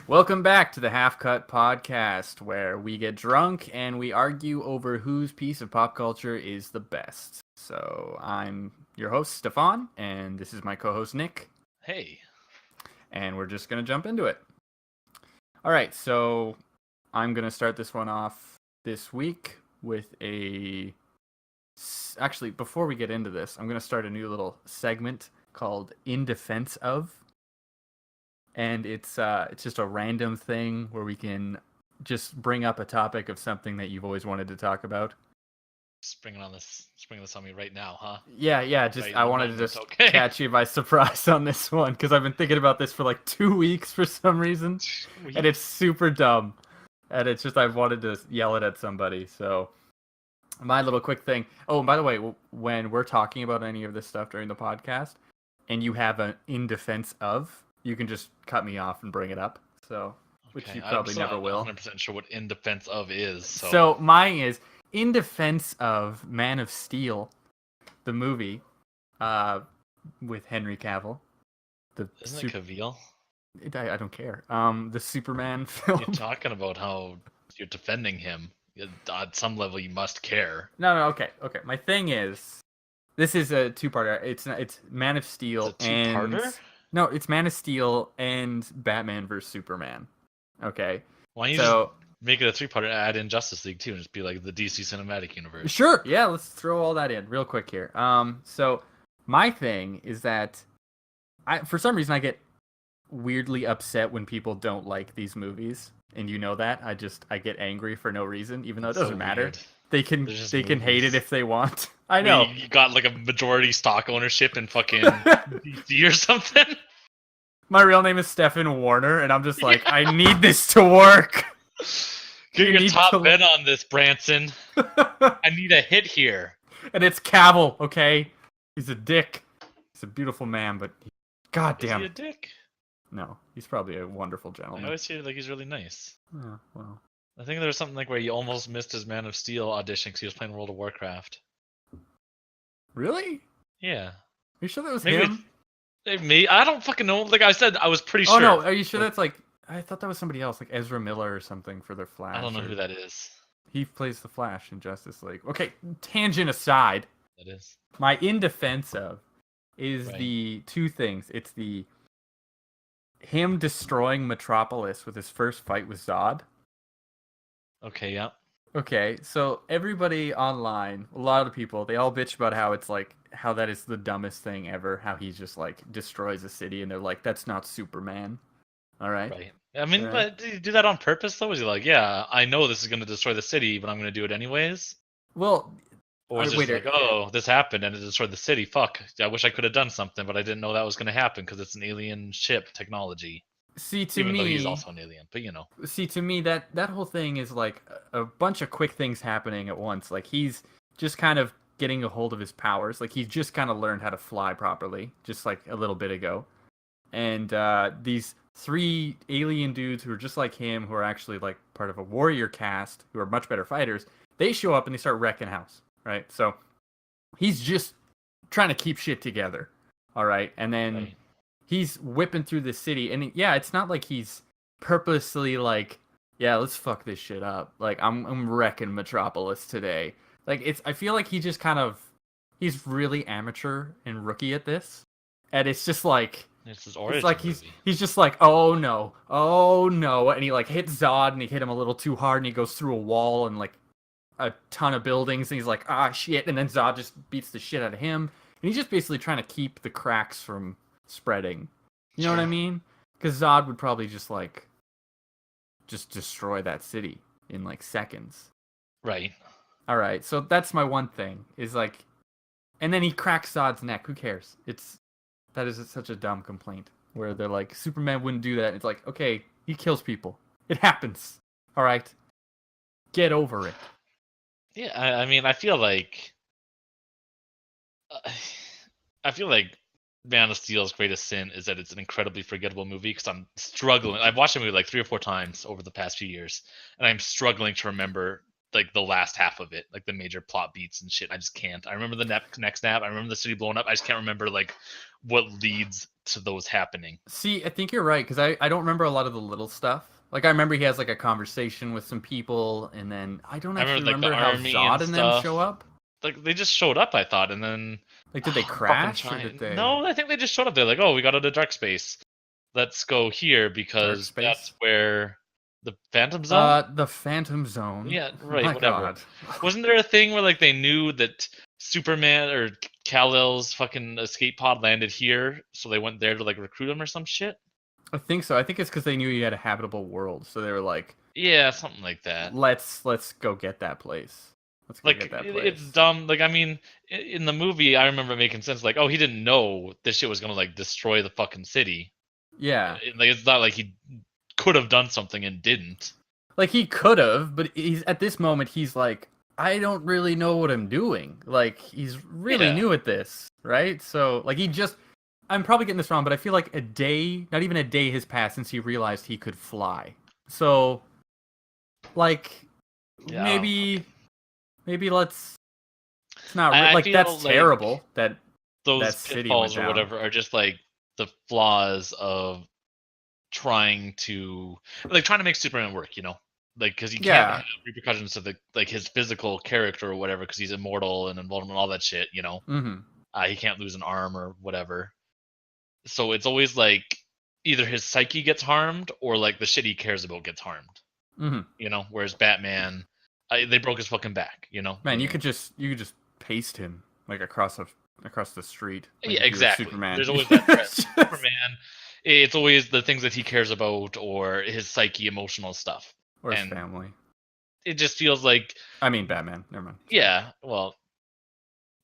Welcome back to the Half Cut Podcast, where we get drunk and we argue over whose piece of pop culture is the best. So I'm your host, Stefan, and this is my co-host, Nick. Hey. And we're just going to jump into it. All right, so I'm going to start this one off this week with a... Actually, before we get into this, I'm going to start a new little segment called In Defense Of. And it's just a random thing where we can just bring up a topic of something that you've always wanted to talk about. Springing this on me right now, huh? Yeah. Just right, I wanted to just catch you by surprise on this one because I've been thinking about this for like 2 weeks for some reason, and it's super dumb, and it's just I've wanted to yell it at somebody. So my little quick thing. Oh, and by the way, when we're talking about any of this stuff during the podcast, and you have an in defense of, you can just cut me off and bring it up. So, which you probably never will. I'm not 100% sure what in defense of is. So mine is in defense of Man of Steel, the movie, with Henry Cavill. Isn't it Cavill? I don't care. The Superman film. You're talking about how you're defending him. At some level, you must care. No, okay. My thing is, this is a two-parter. It's Man of Steel and... No, it's Man of Steel and Batman vs. Superman. Okay. Why don't you just make it a three-parter, add in Justice League too, and just be like the DC Cinematic Universe? Sure. Yeah, let's throw all that in real quick here. So my thing is that for some reason I get weirdly upset when people don't like these movies, and you know that. I get angry for no reason, even though it doesn't matter. Weird. They can hate it if they want. I know. You got like a majority stock ownership in fucking DC or something. My real name is Stefan Warner, and I'm just like, yeah. I need this to work. Get your top bet on this, Branson. I need a hit here. And it's Cavill, okay? He's a dick. He's a beautiful man, but goddamn. Is he a dick? No, he's probably a wonderful gentleman. I always hear like he's really nice. Oh, well. I think there was something like where he almost missed his Man of Steel audition because he was playing World of Warcraft. Really? Yeah. Are you sure that was him? Me? I don't fucking know. Like I said, I was pretty sure. Oh no, are you sure that's like... I thought that was somebody else, like Ezra Miller or something for the Flash. I don't know who that is. He plays the Flash in Justice League. Okay, tangent aside. That is. My in defense of is the two things. It's him destroying Metropolis with his first fight with Zod. Okay, yeah. Okay, so everybody online, a lot of people, they all bitch about how it's like, how that is the dumbest thing ever, how he just like destroys a city, and they're like, that's not Superman. All right? Right. I mean, but did he do that on purpose though? Was he like, yeah, I know this is going to destroy the city, but I'm going to do it anyways? Well, or was it like, oh, this happened and it destroyed the city, fuck, I wish I could have done something, but I didn't know that was going to happen because it's an alien ship technology. See, to Even me, though he's also an alien, but you know. See, to me, that whole thing is like a bunch of quick things happening at once. Like he's just kind of getting a hold of his powers. Like he's just kind of learned how to fly properly, just like a little bit ago. And these 3 alien dudes who are just like him, who are actually like part of a warrior caste, who are much better fighters, they show up and they start wrecking house, right? So he's just trying to keep shit together, all right? And then he's whipping through the city, and yeah, it's not like he's purposely like, yeah, let's fuck this shit up. Like I'm wrecking Metropolis today. Like I feel like he just kind of, he's really amateur and rookie at this, and it's just like, it's his origin. It's like he's just like, oh no, and he like hits Zod and he hit him a little too hard and he goes through a wall and like a ton of buildings and he's like, ah shit, and then Zod just beats the shit out of him, and he's just basically trying to keep the cracks from spreading. You know what I mean? Because Zod would probably just destroy that city in like seconds. Right. All right. So that's my one thing is like, and then he cracks Zod's neck. Who cares? That is such a dumb complaint where they're like, Superman wouldn't do that. It's like, okay, he kills people. It happens. All right. Get over it. Yeah. I mean, I feel like Man of Steel's greatest sin is that it's an incredibly forgettable movie because I'm struggling. I've watched the movie like 3 or 4 times over the past few years, and I'm struggling to remember like the last half of it, like the major plot beats and shit. I just can't. I remember the next snap. I remember the city blowing up. I just can't remember like what leads to those happening. See, I think you're right because I don't remember a lot of the little stuff. Like I remember he has like a conversation with some people, and then I don't I actually remember like the remember how army Zod and and them stuff. show up. Like they just showed up, I thought, and then Like, did they fucking crash or did they? No, I think they just showed up. They're like, oh, we got out of dark space. Let's go here because Space? that's where the Phantom Zone. The Phantom Zone. Yeah, right. My Whatever. God. Wasn't there a thing where like they knew that Superman or Kal-El's fucking escape pod landed here, so they went there to like recruit him or some shit? I think so. I think it's because they knew he had a habitable world, so they were like, Yeah, something like that. let's go get that place. Let's go Like get that place. it's dumb. Like I mean, in the movie, I remember making sense. Like, oh, he didn't know this shit was gonna like destroy the fucking city. Yeah. Like it's not like he could have done something and didn't. Like he could have, but he's at this moment he's like, I don't really know what I'm doing. Like he's really new at this, right? So like I'm probably getting this wrong, but I feel like not even a day has passed since he realized he could fly. So like maybe let's it's not like that's like terrible that those city pitfalls or whatever are just like the flaws of trying to make Superman work, you know, like because he can't have repercussions to the like his physical character or whatever because he's immortal and invulnerable and all that shit, you know. He can't lose an arm or whatever, so it's always like either his psyche gets harmed or like the shit he cares about gets harmed, you know. Whereas Batman, they broke his fucking back, you know. Man, you could just paste him like across the street. Like yeah, exactly. Superman. There's always that threat. Superman. It's always the things that he cares about or his psyche, emotional stuff. Or his family. It just feels like... I mean, Batman. Never mind. Yeah, well...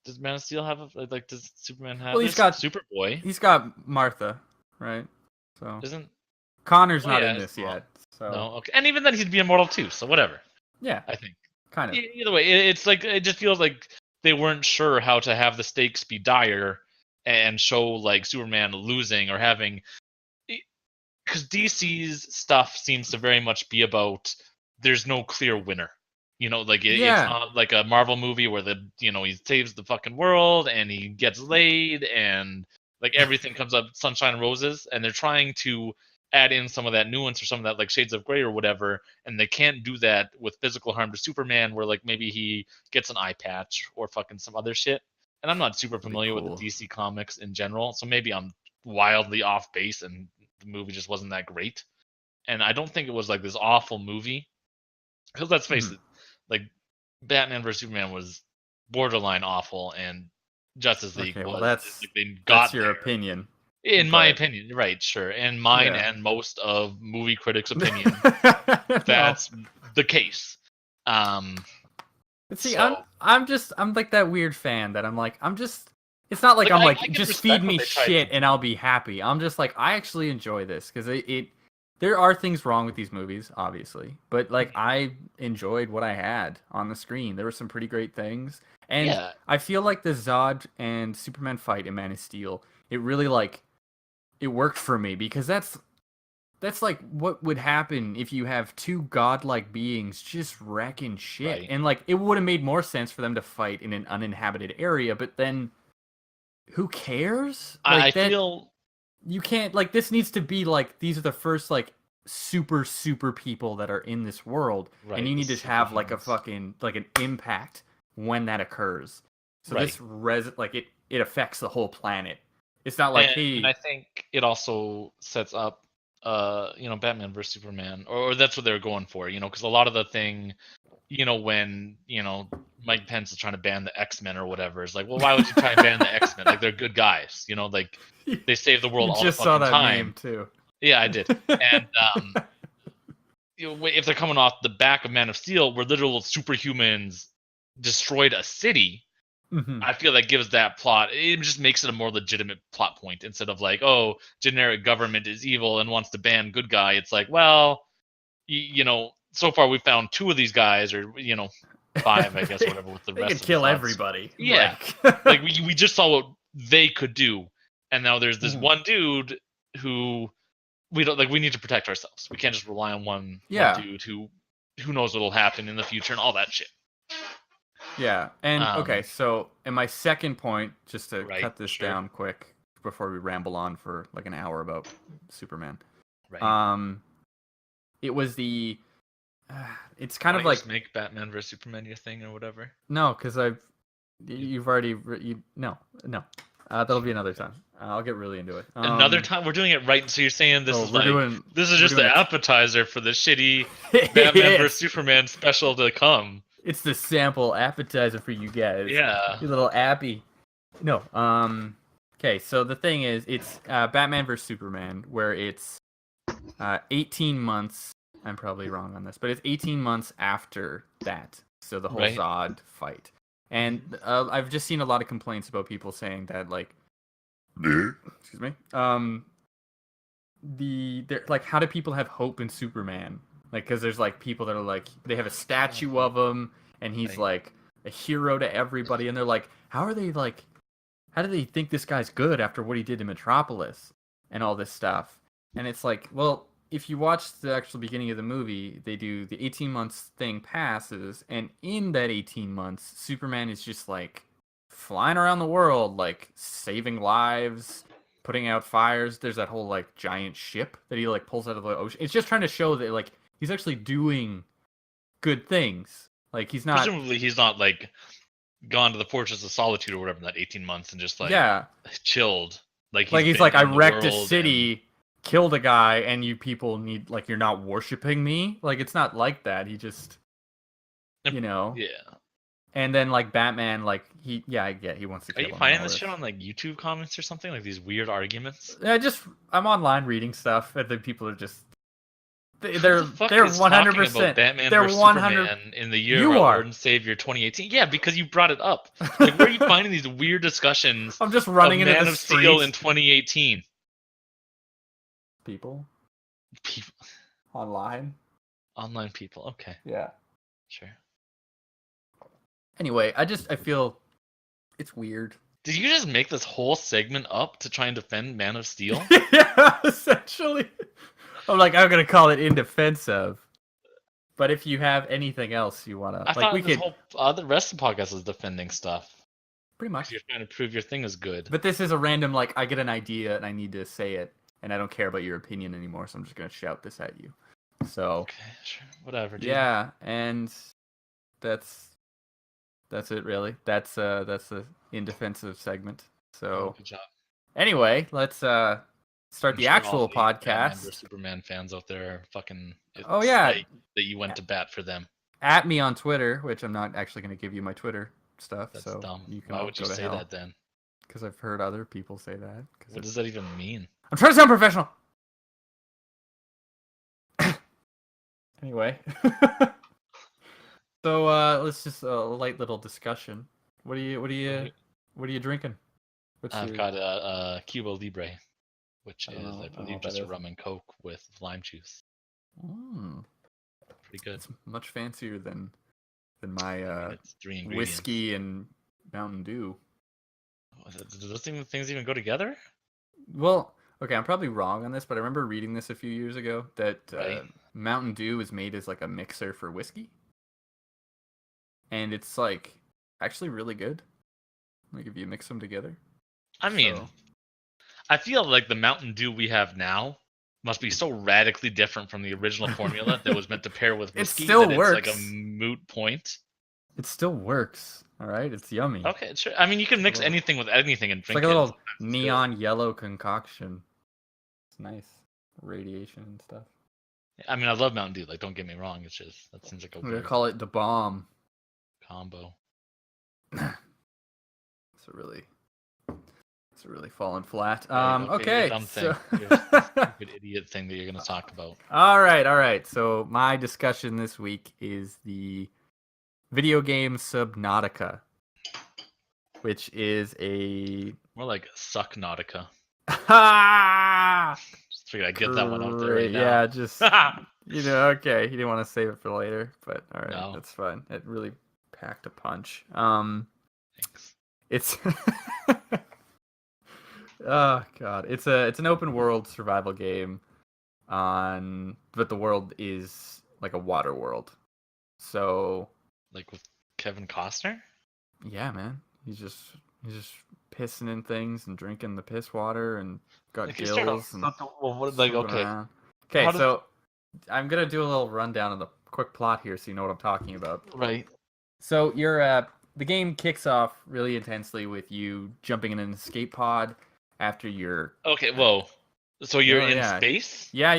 Does Man of Steel have does Superman have... Well, he's got Superboy. He's got Martha, right? So Isn't... Connor's not in this yet. So... No, okay. And even then, he'd be immortal too, so whatever. Yeah. I think. Kind of. Either way, it's like... It just feels like they weren't sure how to have the stakes be dire and show, like, Superman losing or having... Because DC's stuff seems to very much be about there's no clear winner. You know, like it's not like a Marvel movie where he saves the fucking world and he gets laid and like everything comes up sunshine and roses, and they're trying to add in some of that nuance or some of that like shades of gray or whatever, and they can't do that with physical harm to Superman where like maybe he gets an eye patch or fucking some other shit. And I'm not super familiar with the DC comics in general, so maybe I'm wildly off base and the movie just wasn't that great. And I don't think it was like this awful movie. Because let's face it, like Batman vs Superman was borderline awful, and Justice League was. That's your opinion. In my opinion, right? Sure, and mine and most of movie critics' opinion, that's the case. See, I'm like that weird fan that I'm like It's not like I'm like just feed me shit and I'll be happy. I'm just like I actually enjoy this because there are things wrong with these movies, obviously, but like I enjoyed what I had on the screen. There were some pretty great things, and I feel like the Zod and Superman fight in Man of Steel, it really it worked for me because that's like what would happen if you have two godlike beings just wrecking shit, and like it would have made more sense for them to fight in an uninhabited area, but then who cares? I feel. You can't this needs to be like these are the first like super people that are in this world, and you need to have like a fucking like an impact when that occurs. So this it affects the whole planet. It's not like and I think it also sets up Batman versus Superman, or that's what they're going for, because a lot of the thing, when Mike Pence is trying to ban the X-Men or whatever, it's like, well, why would you try and ban the X-Men? Like, they're good guys, like they save the world all the fucking time. You just saw that name too. Yeah, I did. And if they're coming off the back of Man of Steel, where literal superhumans destroyed a city, I feel that gives that plot. It just makes it a more legitimate plot point instead of like, oh, generic government is evil and wants to ban good guy. It's like, well, so far we found 2 of these guys, or 5, I guess, whatever. With the rest, they could kill everybody. Yeah, like we just saw what they could do, and now there's this one dude who we don't like. We need to protect ourselves. We can't just rely on one dude who who knows what'll happen in the future and all that shit. Yeah, and okay, Um, so and my second point, just to Right, cut this sure. down quick before we ramble on for like an hour about Superman. Right. It was the, it's kind Why of don't you like just make Batman vs Superman your thing or whatever? no, because you've already no, that'll be another time. I'll get really into it. Another time we're doing it right. So you're saying this oh, is we're like doing this is we're just the doing it. appetizer for the shitty Batman vs Yes. Superman special to come. It's the sample appetizer for you guys. Yeah. You little appy. No. Okay, so the thing is, it's Batman vs Superman, where it's 18 months. I'm probably wrong on this, but it's 18 months after that. So the whole Right. Zod fight, and I've just seen a lot of complaints about people saying that, like, excuse me, they're like, how do people have hope in Superman? Like, because there's like people that are like, they have a statue of him, and he's Right. like a hero to everybody, and they're like, how are they like, how do they think this guy's good after what he did to Metropolis and all this stuff? And it's like, well, if you watch the actual beginning of the movie, they do the 18 months thing passes, and in that 18 months, Superman is just like flying around the world, like saving lives, putting out fires. There's that whole like giant ship that he like pulls out of the ocean. It's just trying to show that like he's actually doing good things. Like he's not. Presumably he's not like gone to the Fortress of Solitude or whatever in that 18 months and just like Yeah, chilled. Like he's been like, I in the wrecked a world city, killed a guy, and you people need, like, you're not worshiping me. Like, it's not like that. He just, and, you know. yeah. And then like Batman, like he wants to Are kill you him. finding this shit on like YouTube comments or something? Like these weird arguments? Yeah, I'm online reading stuff, and then people are just they're Who the fuck is 100%. talking about Batman They're vs 100. Superman in the year You of our are. Lord and Savior 2018? Yeah, because you brought it up. Like, where are you finding these weird discussions I'm just running of into Man the of Steel in streets. 2018? People People, online. online people. Okay, Yeah. sure. Anyway, I feel it's weird. Did you just make this whole segment up to try and defend Man of Steel? Yeah, essentially. I'm like, I'm gonna call it in defense of. But if you have anything else you wanna, I like, thought we this could whole the rest of the podcast was defending stuff. pretty much. You're trying to prove your thing is good. But this is a random, like, I get an idea and I need to say it, and I don't care about your opinion anymore, so I'm just gonna shout this at you. So Okay, sure, whatever, dude. yeah, and that's it really. That's the in defensive segment. So Good job. anyway, let's start I'm the sure actual all the Batman vs podcast. Superman fans out there are fucking Oh yeah, psyched that you went to bat for them. at me on Twitter, which I'm not actually going to give you my Twitter stuff. That's so dumb. you can Why all would you go to say hell. that then? Because I've heard other people say that. What does that even mean? I'm trying to sound professional. Anyway, so let's just a light little discussion. What are you drinking? I've got a Cuba Libre, which is I believe just a is. rum and coke with lime juice. Pretty good. It's much fancier than my It's 3 ingredients. whiskey and Mountain Dew. Do those things even go together? Well, okay, I'm probably wrong on this, but I remember reading this a few years ago that Right. Mountain Dew is made as like a mixer for whiskey, and it's like actually really good. Like if you mix them together. I mean, So- I feel like the Mountain Dew we have now must be so radically different from the original formula that was meant to pair with It whiskey still that works. it's like a moot point. It still works. All right, it's yummy. Okay, sure. I mean, you can mix Little- anything with anything and It's drink like a it. little neon yellow concoction. It's nice, radiation and stuff. I mean, I love Mountain Dew. Like, don't get me wrong. It's just that seems like a I'm gonna weird call it the bomb. combo. It's really falling flat. Okay, Okay. dumb So... thing. Stupid idiot thing that you're gonna talk about. all right. So my discussion this week is the video game Subnautica, which is a More like Sucknautica. ha! Just figured I'd get that one out there right now. Yeah, just okay. You didn't want to save it for later, but all right, No. that's fine. It really packed a punch. Thanks. It's oh god, it's an open world survival game but the world is like a water world. So Like with Kevin Costner? yeah, man, he's just pissing in things and drinking the piss water and got Like, you start off gills and something. Well, what, like, swimming okay. around. Okay, How does so I'm gonna do a little rundown of the quick plot here, so you know what I'm talking about. right? So the game kicks off really intensely with you jumping in an escape pod after you're. Okay, whoa. So you're Oh in yeah, space? yeah.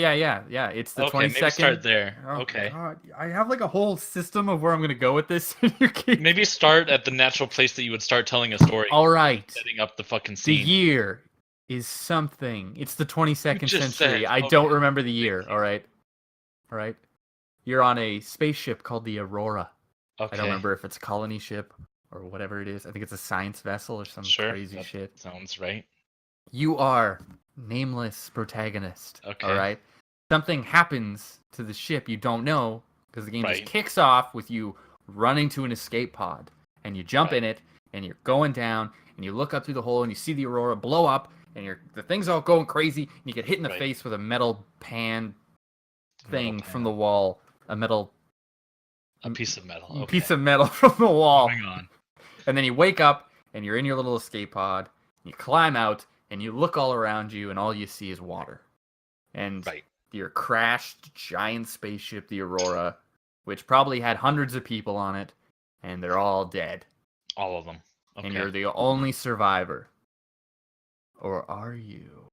It's the Okay, 22nd. maybe start there. Oh Okay. God, I have like a whole system of where I'm gonna go with this. Maybe start at the natural place that you would start telling a story, All right, setting up the fucking the scene. year is something. It's the 22nd just century. said, I okay. don't remember the Thank year. you. All right. You're on a spaceship called the Aurora. I don't Okay. remember if it's a colony ship or whatever it is. I think it's a science vessel or some Sure. crazy that shit. Sounds right. You are nameless protagonist. Okay. All right. Something happens to the ship you don't know because the game just Right. kicks off with you running to an escape pod and you jump in it and you're going down and you look up through the hole and you see the Aurora blow up and the thing's all going crazy and you get hit in the Right. face with a metal pan thing Metal from pan. the wall, a piece of metal. Okay. piece of metal from the wall. Moving on. And then you wake up and you're in your little escape pod. You climb out and you look all around you and all you see is water. And Right. your crashed giant spaceship, the Aurora, which probably had hundreds of people on it, and they're all dead. All of them. Okay. And you're the only survivor. Or are you?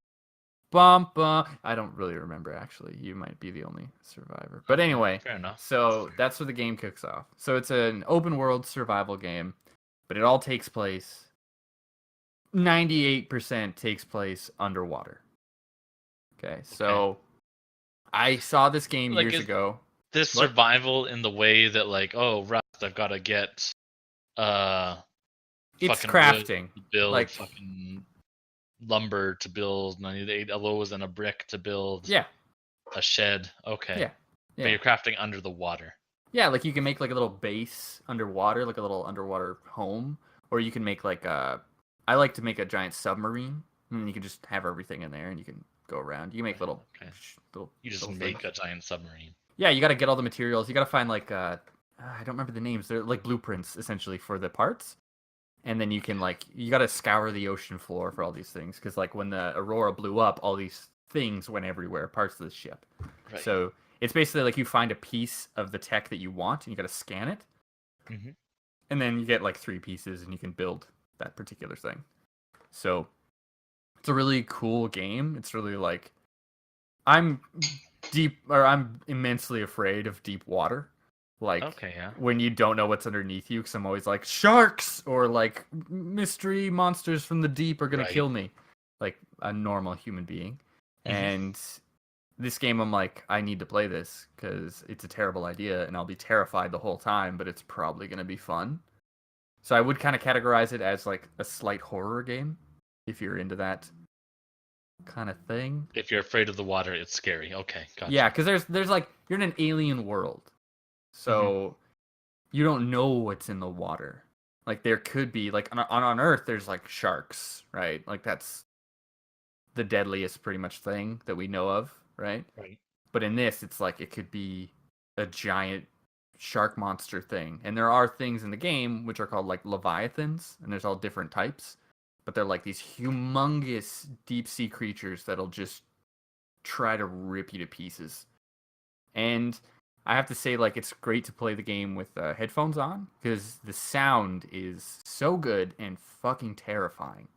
Bum, bum. I don't really remember, actually. You might be the only survivor. But anyway, Fair enough. so that's where the game kicks off. So it's an open world survival game, but it all takes place 98% takes place underwater. Okay, so I saw this game Like, years is ago. This What? survival in the way that, like, oh, Rust, I've got to get It's fucking crafting. wood to build Like, fucking lumber to build, and I need 8 aloes and a brick to build yeah, a shed. Okay. yeah, But yeah. you're crafting under the water. Yeah, like you can make like a little base underwater, like a little underwater home, or you can make like I like to make a giant submarine, and you can just have everything in there, and you can go around. You can make little, Okay. little You just little make things. a giant submarine. Yeah, you got to get all the materials. You got to find like I don't remember the names. They're like blueprints essentially for the parts, and then you can like you got to scour the ocean floor for all these things because like when the Aurora blew up, all these things went everywhere, parts of the ship. Right. So it's basically like you find a piece of the tech that you want, and you got to scan it, Mhm. and then you get like 3 pieces, and you can build that particular thing. So it's a really cool game. It's really like I'm immensely afraid of deep water. Like Okay, yeah. when you don't know what's underneath you, because I'm always like sharks or like mystery monsters from the deep are gonna Right. kill me, like a normal human being. Mhm. And this game, I'm like, I need to play this because it's a terrible idea, and I'll be terrified the whole time, but it's probably gonna be fun. So I would kind of categorize it as like a slight horror game, if you're into that kind of thing. If you're afraid of the water, it's scary. Okay, gotcha. Yeah, because there's like you're in an alien world, so you don't know what's in the water. Like there could be like on Earth, there's like sharks, right? Like that's the deadliest pretty much thing that we know of, right? Right. But in this, it's like it could be a giant shark monster thing, and there are things in the game which are called like leviathans, and there's all different types, but they're like these humongous deep sea creatures that'll just try to rip you to pieces. And I have to say, like, it's great to play the game with headphones on because the sound is so good and fucking terrifying.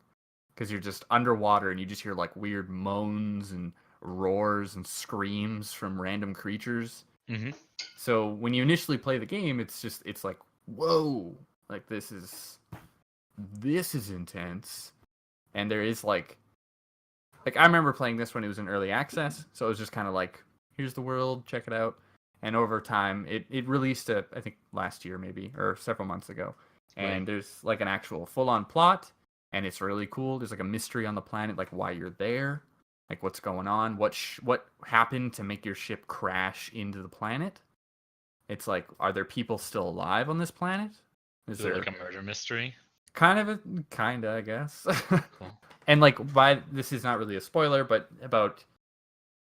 Because you're just underwater and you just hear like weird moans and roars and screams from random creatures. Mm-hmm. So when you initially play the game, it's like, whoa, like this is intense. And there is like I remember playing this when it was in early access, so it was just kind of like, here's the world, check it out. And over time, it released I think last year maybe, or several months ago. And Right. there's like an actual full-on plot, and it's really cool. There's like a mystery on the planet, like why you're there, like what's going on, what happened to make your ship crash into the planet. It's like, are there people still alive on this planet? Is it like a murder mystery? Kinda, I guess. Cool. And like, this is not really a spoiler, but about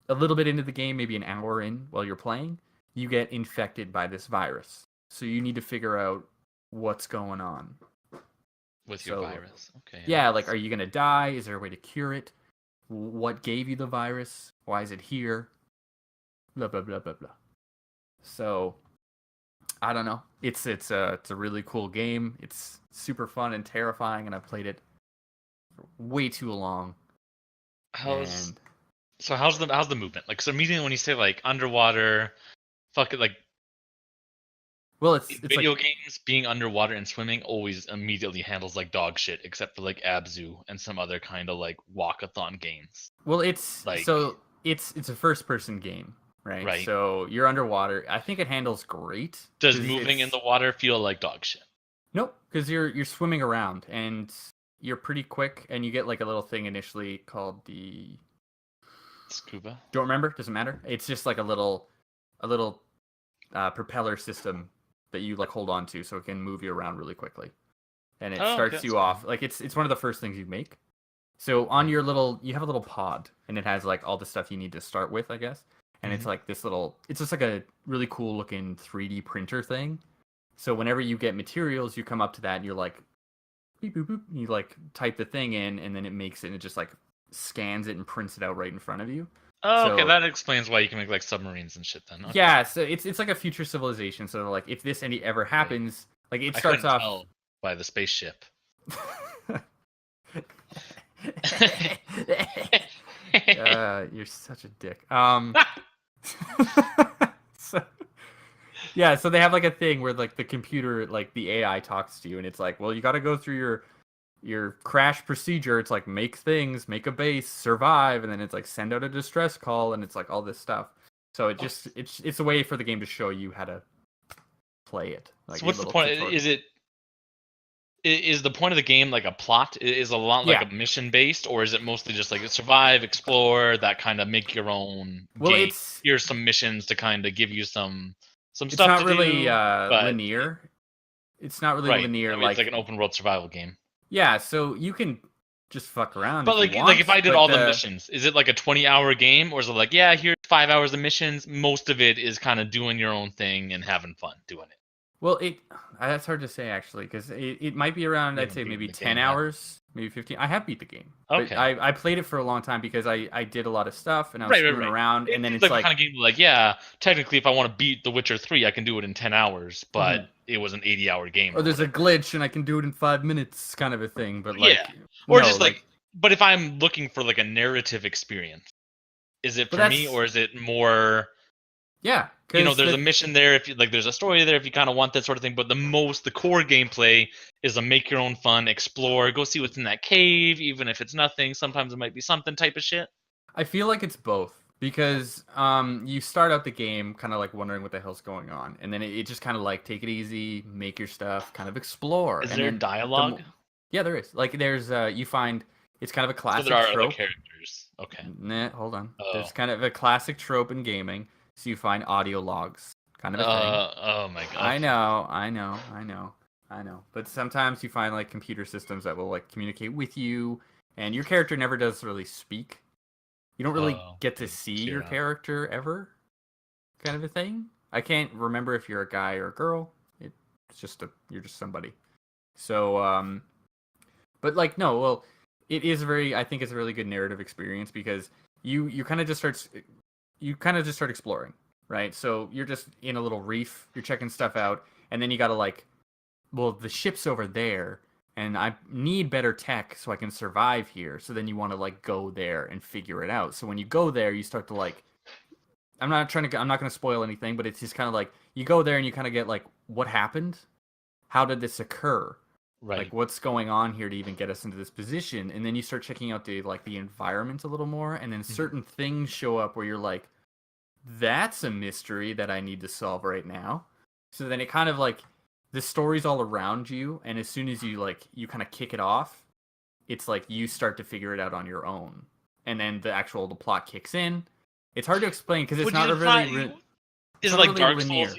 a little bit into the game, maybe an hour in while you're playing, you get infected by this virus. So you need to figure out what's going on with your virus. Okay. Yeah, like, are you going to die? Is there a way to cure it? What gave you the virus? Why is it here? Blah, blah, blah, blah, blah. So, I don't know. It's a really cool game. It's super fun and terrifying, and I've played it for way too long. How's the movement? Like, so immediately when you say like underwater, fuck it, like, well, it's video like, games being underwater and swimming always immediately handles like dog shit, except for like Abzu and some other kind of like walkathon games. Well, it's like, so it's a first person game, right? Right. So you're underwater. I think it handles great. Does moving in the water feel like dog shit? Nope, because you're swimming around and you're pretty quick, and you get like a little thing initially called the scuba. Don't remember. Doesn't matter. It's just like a little propeller system that you like hold on to, so it can move you around really quickly, and it starts you off like it's one of the first things you make. So on your you have a little pod, and it has like all the stuff you need to start with, I guess. And it's like this it's just like a really cool looking 3D printer thing. So whenever you get materials, you come up to that and you're like, beep, boop, boop. You like type the thing in, and then it makes it, and it just like scans it and prints it out right in front of you. Oh, okay, that explains why you can make like submarines and shit then. Okay. Yeah, so it's like a future civilization. So like, if this ever happens, like it starts off tell by the spaceship. You're such a dick. So they have like a thing where like the computer, like the AI talks to you, and it's like, well, you got to go through your crash procedure. It's like make things, make a base, survive, and then it's like send out a distress call, and it's like all this stuff. So it just it's a way for the game to show you how to play it. Like, so what's the point? Is the point of the game like a plot? Is a lot like a mission based, or is it mostly just like survive, explore, that kind of make your own game? Here's some missions to kind of give you some stuff to do. It's not really linear. It's not really linear. I mean, it's like an open world survival game. Yeah, so you can just fuck around. But if I did all the missions, is it like a 20-hour game, or is it like, yeah, here's 5 hours of missions? Most of it is kind of doing your own thing and having fun doing it. Well, that's hard to say actually, because it might be around, I'd say maybe 10 hours, maybe 15. I have beat the game. Okay. I played it for a long time because I did a lot of stuff, and I was screwing around, and then it's like kind of game like, yeah, technically if I want to beat The Witcher 3, I can do it in 10 hours, but it was an 80-hour game. Or there's a glitch and I can do it in 5 minutes, kind of a thing. But like, yeah, or just like, but if I'm looking for like a narrative experience, is it for me, or is it more? Yeah, there's a mission there. If you like, there's a story there. If you kind of want that sort of thing, but the core gameplay is a make your own fun, explore, go see what's in that cave, even if it's nothing. Sometimes it might be something type of shit. I feel like it's both, because you start out the game kind of like wondering what the hell's going on, and then it just kind of like take it easy, make your stuff, kind of explore. Is there dialogue? Yeah, there is. Like there's you find it's kind of a classic trope. So there are trope. other characters. Okay. Nah, hold on. Oh. There's kind of a classic trope in gaming. So you find audio logs, kind of a thing. Oh my god. I know. But sometimes you find like computer systems that will like communicate with you, and your character never does really speak. You don't really get to see your character ever, kind of a thing. I can't remember if you're a guy or a girl. It's just you're just somebody. So, but like no, well, it is I think it's a really good narrative experience, because you kind of just start exploring, right? So you're just in a little reef, you're checking stuff out, and then you gotta like, well, the ship's over there, and I need better tech so I can survive here. So then you want to like go there and figure it out. So when you go there, you start to like, I'm not going to spoil anything, but it's just kind of like, you go there and you kind of get like, what happened? How did this occur? Right. Like, what's going on here to even get us into this position? And then you start checking out the environment a little more, and then certain things show up where you're like, that's a mystery that I need to solve right now. So then it kind of like, the story's all around you, and as soon as you kind of kick it off, it's like you start to figure it out on your own, and then the plot kicks in. It's hard to explain because it's not really. Is it like Dark Souls,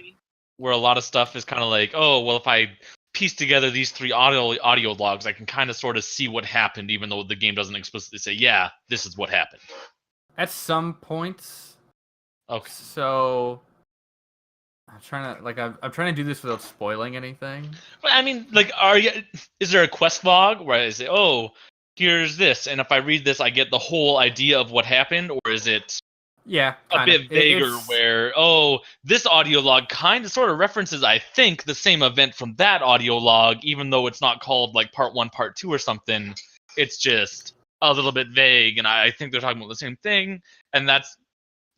where a lot of stuff is kind of like, oh well, if I piece together these 3 audio logs, I can kind of sort of see what happened, even though the game doesn't explicitly say, yeah, this is what happened. At some points. Okay. So I'm trying to do this without spoiling anything. But I mean, like, is there a quest log where I say, oh, here's this, and if I read this, I get the whole idea of what happened, or is it Yeah, a kind of. bit vaguer where, oh, this audio log kind of sort of references, I think, the same event from that audio log, even though it's not called like part 1, part 2 or something. It's just a little bit vague, and I think they're talking about the same thing, and that's,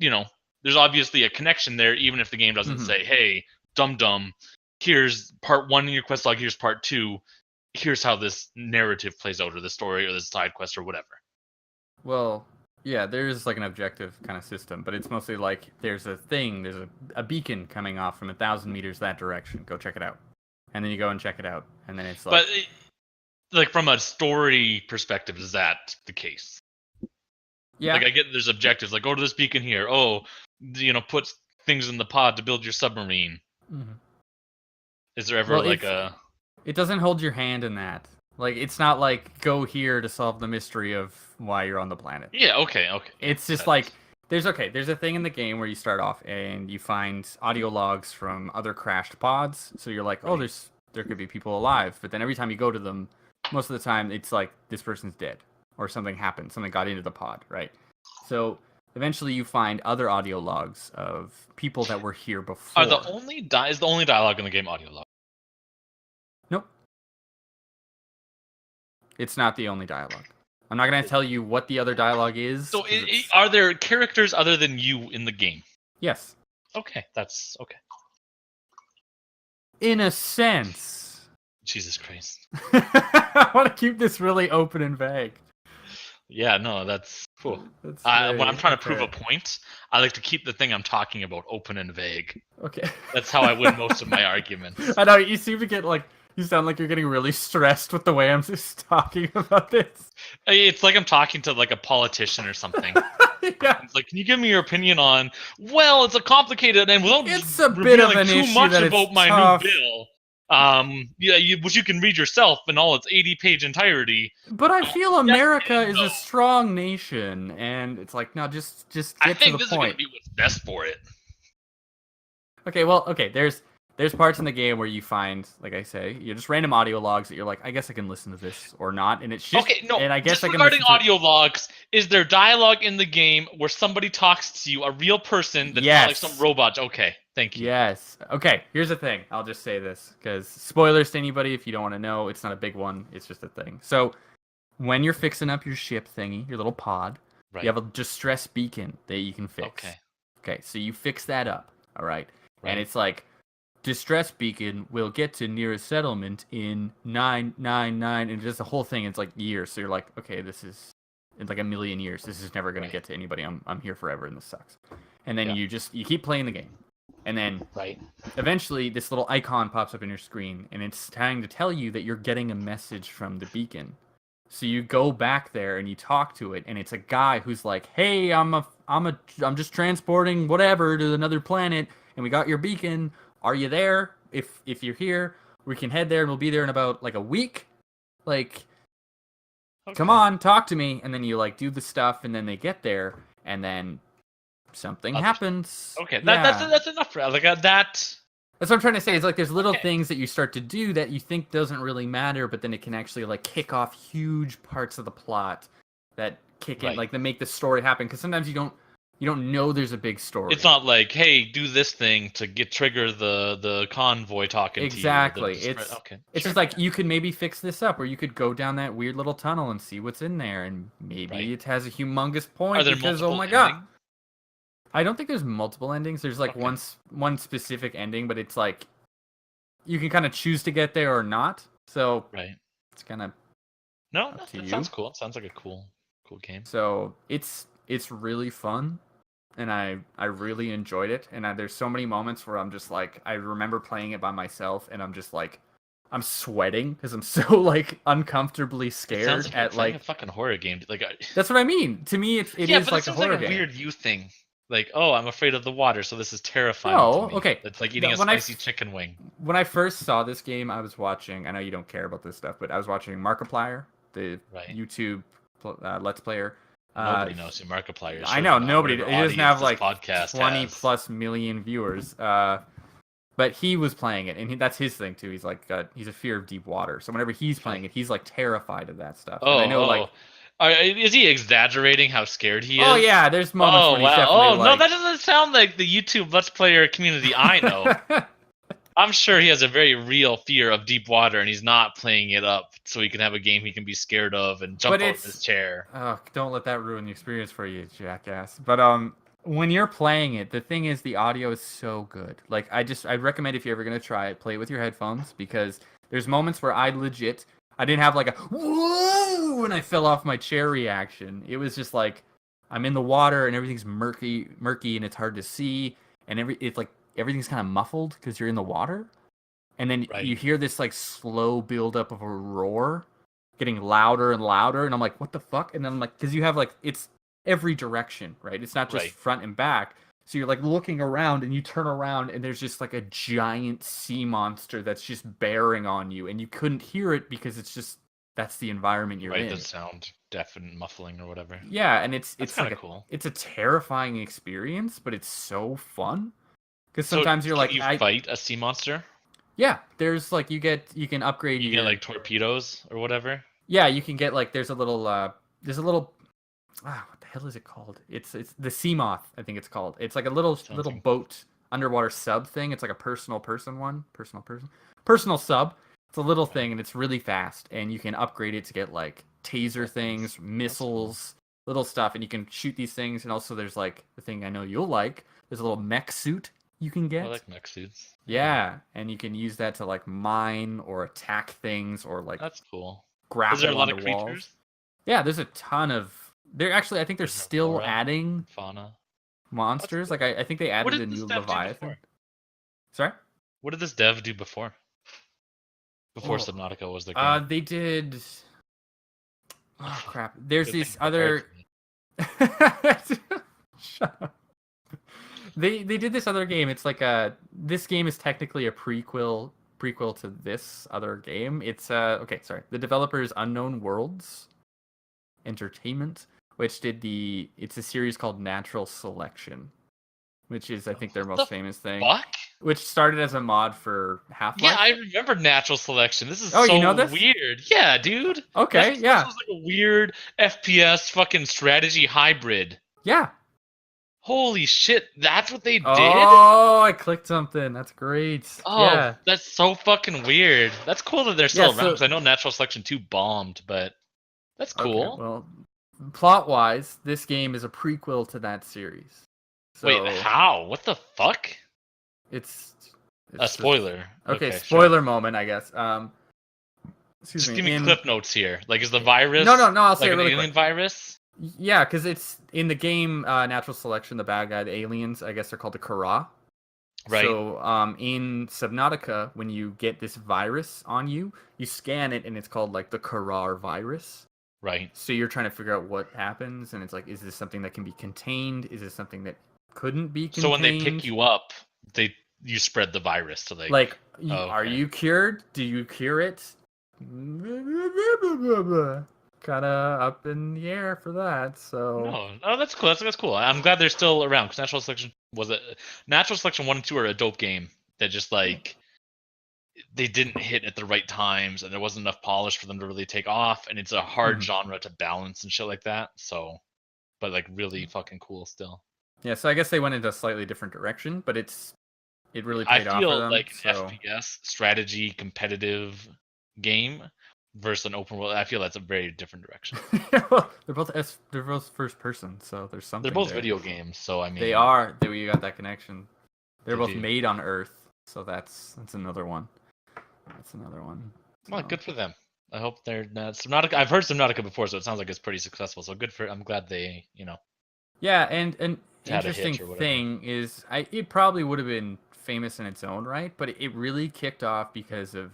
there's obviously a connection there, even if the game doesn't say, hey, dum-dum, here's part 1 in your quest log, here's part 2, here's how this narrative plays out, or the story, or the side quest, or whatever. Well, yeah, there's like an objective kind of system, but it's mostly like there's a beacon coming off from 1,000 meters that direction. Go check it out, and then you go and check it out, and then it's like. But like from a story perspective, is that the case? Yeah. Like I get there's objectives, like go to this beacon here. Oh, put things in the pod to build your submarine. Mm-hmm. Is there ever It doesn't hold your hand in that. Like, it's not like, go here to solve the mystery of why you're on the planet. Yeah, okay. It's just like, there's a thing in the game where you start off and you find audio logs from other crashed pods. So you're like, oh, there could be people alive. But then every time you go to them, most of the time, it's like, this person's dead. Or something happened. Something got into the pod, right? So eventually you find other audio logs of people that were here before. Is the only dialogue in the game audio log? Nope. It's not the only dialogue. I'm not going to tell you what the other dialogue is. So are there characters other than you in the game? Yes. Okay, that's okay. In a sense. Jesus Christ. I want to keep this really open and vague. Yeah, no, that's cool. When I'm trying to prove a point, I like to keep the thing I'm talking about open and vague. Okay. That's how I win most of my arguments. I know, you seem to get you sound like you're getting really stressed with the way I'm just talking about this. It's like I'm talking to like a politician or something. Yeah. It's like, can you give me your opinion on? Well, it's a complicated and without it's a bit of an too issue much that about it's my tough. new bill. Which you can read yourself in all its 80-page entirety. But I feel America is a strong nation, and it's like, no, just get to the point. I think this is going to be what's best for it. Okay, there's parts in the game where you find, like I say, just random audio logs that you're like, I guess I can listen to this or not, and it's just and I guess I can regarding listen audio logs, is there dialogue in the game where somebody talks to you, a real person that's not like some robot? Okay, thank you. Yes. Okay, here's the thing. I'll just say this because spoilers to anybody if you don't want to know. It's not a big one. It's just a thing. So when you're fixing up your ship thingy, your little pod, you have a distress beacon that you can fix. Okay, so you fix that up. All right. And it's like, distress beacon will get to nearest settlement in 999, and just the whole thing. It's like years. So you're like, okay, this is in like a million years. This is never gonna get to anybody. I'm here forever, and this sucks. And then you keep playing the game, and then eventually this little icon pops up in your screen, and it's trying to tell you that you're getting a message from the beacon. So you go back there and you talk to it, and it's a guy who's like, hey, I'm just transporting whatever to another planet, and we got your beacon. Are you there? If you're here, we can head there, and we'll be there in about like a week. Like, come on, talk to me. And then you like do the stuff, and then they get there, and then something happens. Okay, that's enough for like that. That's what I'm trying to say. It's like there's little things that you start to do that you think doesn't really matter, but then it can actually like kick off huge parts of the plot that kick in, like that make the story happen. Because sometimes you don't know there's a big story. It's not like, hey, do this thing to trigger the convoy talking to you. Exactly. It's just like, you could maybe fix this up, or you could go down that weird little tunnel and see what's in there, and maybe it has a humongous point because, oh my god. I don't think there's multiple endings. There's like one specific ending, but it's like you can kind of choose to get there or not. So it's kind of that sounds cool. It sounds like a cool game. So it's really fun. And I really enjoyed it. And there's so many moments where I'm just like, I remember playing it by myself, and I'm just like, I'm sweating because I'm so like uncomfortably scared at like a fucking horror game. Like that's what I mean. To me, it is like a horror game. Weird you thing. Like, oh, I'm afraid of the water, so this is terrifying. No, to me. Okay. It's like eating a spicy chicken wing. When I first saw this game, I was watching. I know you don't care about this stuff, but I was watching Markiplier, the YouTube Let's Player. Nobody knows who Markiplier is. I know nobody. It doesn't have like podcast 20+ million viewers. But he was playing it, and that's his thing too. He's like, he's a fear of deep water. So whenever he's playing it, he's like terrified of that stuff. And I know, like, Is he exaggerating how scared he oh is? yeah, there's moments when he's definitely Oh, like, no, that doesn't sound like the YouTube Let's Player community I know. I'm sure he has a very real fear of deep water, and he's not playing it up so he can have a game he can be scared of and jump out of his chair. Oh, don't let that ruin the experience for you, jackass. But when you're playing it, the thing is the audio is so good. Like I'd recommend if you're ever gonna try it, play it with your headphones because there's moments where I didn't have like a whoa when I fell off my chair reaction. It was just like I'm in the water and everything's murky and it's hard to see and it's like everything's kind of muffled because you're in the water. And then you hear this like slow buildup of a roar getting louder and louder. And I'm like, what the fuck? And then I'm like, because you have like, it's every direction, right? It's not just front and back. So you're like looking around and you turn around and there's just like a giant sea monster that's just bearing on you. And you couldn't hear it because it's just, that's the environment you're in. The sound, deafened muffling or whatever. Yeah. And it's kind of cool. It's a terrifying experience, but it's so fun. Because sometimes you're like, you fight a sea monster? Yeah, there's like you can upgrade. You get like torpedoes or whatever. Yeah, you can get like there's a little what the hell is it called? It's the sea moth, I think it's called. It's like a little boat underwater sub thing. It's like a personal sub. It's a little thing and it's really fast and you can upgrade it to get like taser things, missiles, little stuff, and you can shoot these things. And also there's like the thing I know you'll like. There's a little mech suit you can get. I like mech suits. Yeah, and you can use that to like mine or attack things or like that's cool. Grapple Is there a lot of creatures? Walls. Yeah, there's a ton of. They're actually, I think they're still adding fauna monsters. Like I think they added a new Leviathan. Sorry. What did this dev do before? Subnautica was the game. They did. Oh crap! There's these other. Shut up. They did this other game. It's like this game is technically a prequel to this other game. It's okay, sorry. The developer is Unknown Worlds Entertainment, which did it's a series called Natural Selection, which is I think their most famous thing. Fuck? Which started as a mod for Half-Life. Yeah, I remember Natural Selection. This is you know this? Weird. Yeah, dude. Okay, This was like a weird FPS fucking strategy hybrid. Yeah. Holy shit, that's what they did? Oh, I clicked something. That's great. Oh, yeah. That's so fucking weird. That's cool that they're still around, because I know Natural Selection 2 bombed, but that's cool. Okay, well, plot-wise, this game is a prequel to that series. So wait, how? What the fuck? It's a spoiler. Okay, spoiler moment, I guess. Just give me clip notes here. Like, is the virus... No, I'll say it really alien quick. Virus? Yeah, because it's in the game Natural Selection, the bad guy, the aliens, I guess they're called the Kara. Right. So in Subnautica, when you get this virus on you, you scan it and it's called like the Kara virus. Right. So you're trying to figure out what happens, and it's like, is this something that can be contained? Is this something that couldn't be contained? So when they pick you up, you spread the virus to are you cured? Do you cure it? Kind of up in the air for that. So no, that's cool. That's cool. I'm glad they're still around because Natural Selection 1 and 2 are a dope game that just like they didn't hit at the right times and there wasn't enough polish for them to really take off, and it's a hard genre to balance and shit like that. So, but like really fucking cool still. Yeah, so I guess they went into a slightly different direction, but it really paid off for them. I feel like an FPS strategy competitive game versus an open world, I feel that's a very different direction. Well, they're both first person, so there's something. They're both there. Video games, so I mean they are. You got that connection. They're both made on Earth, so that's another one. That's another one. So. Well, good for them. I hope they're not Subnautica. I've heard Subnautica before, so it sounds like it's pretty successful. So good for. I'm glad they, Yeah, and an interesting thing is, it probably would have been famous in its own right, but it really kicked off because of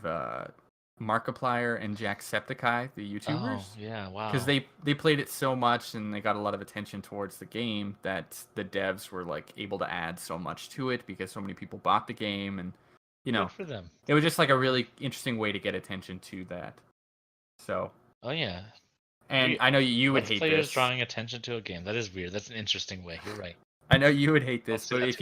Markiplier and Jacksepticeye, the YouTubers. Oh, yeah, wow. Because they played it so much and they got a lot of attention towards the game that the devs were like able to add so much to it because so many people bought the game, and good for them. It was just like a really interesting way to get attention to that. So. Oh yeah. And I know you would hate players this. Drawing attention to a game. That is weird. That's an interesting way. You're right. I know you would hate this, but if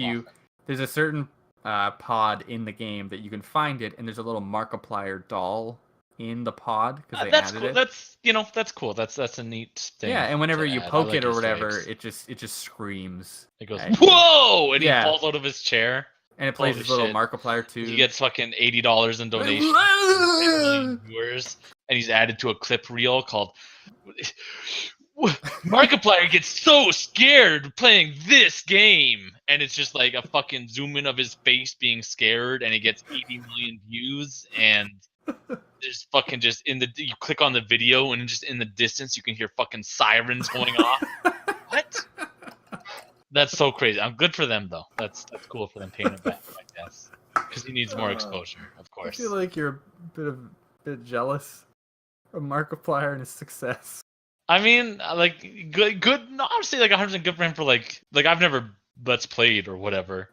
there's a certain pod in the game that you can find it, and there's a little Markiplier doll in the pod because they That's added cool. it. That's cool. That's a neat thing. Yeah, and whenever to you add. I poke like it or Easter whatever, eggs. it just screams. It goes at you. whoa, and he Yeah. falls out of his chair. And it plays Holy his little shit. Markiplier too. He gets fucking $80 in donations, 10 million viewers, and he's added to a clip reel called Markiplier gets so scared playing this game, and it's just like a fucking zoom in of his face being scared, and it gets 80 million views, and there's fucking just you click on the video, and just in the distance you can hear fucking sirens going off. What? That's so crazy. I'm good for them though. That's cool for them paying it back, I guess, because he needs more exposure, of I course. feel like you're a bit jealous of Markiplier and his success. I mean, like good. No, honestly, like 100% good for him for like I've never let's played or whatever.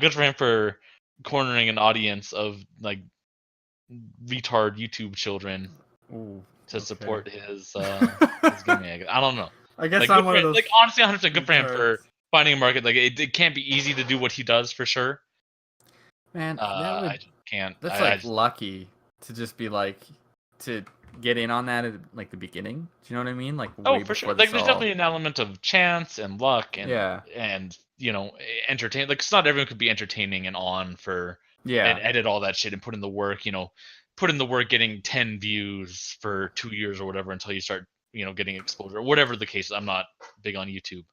Good for him for cornering an audience of like retard YouTube children to support his gaming. I don't know. I guess like, I'm one of those. Like honestly, 100% good for him retards. for finding a market. Like it can't be easy to do what he does for sure. Man, I just can't. That's lucky to just be like to get in on that at like the beginning. Do you know what I mean? Like for sure. Like there's definitely an element of chance and luck and and entertain. Like it's not everyone could be entertaining and on for and edit all that shit and put in the work. Put in the work getting 10 views for 2 years or whatever until you start getting exposure or whatever the case. I'm not big on YouTube,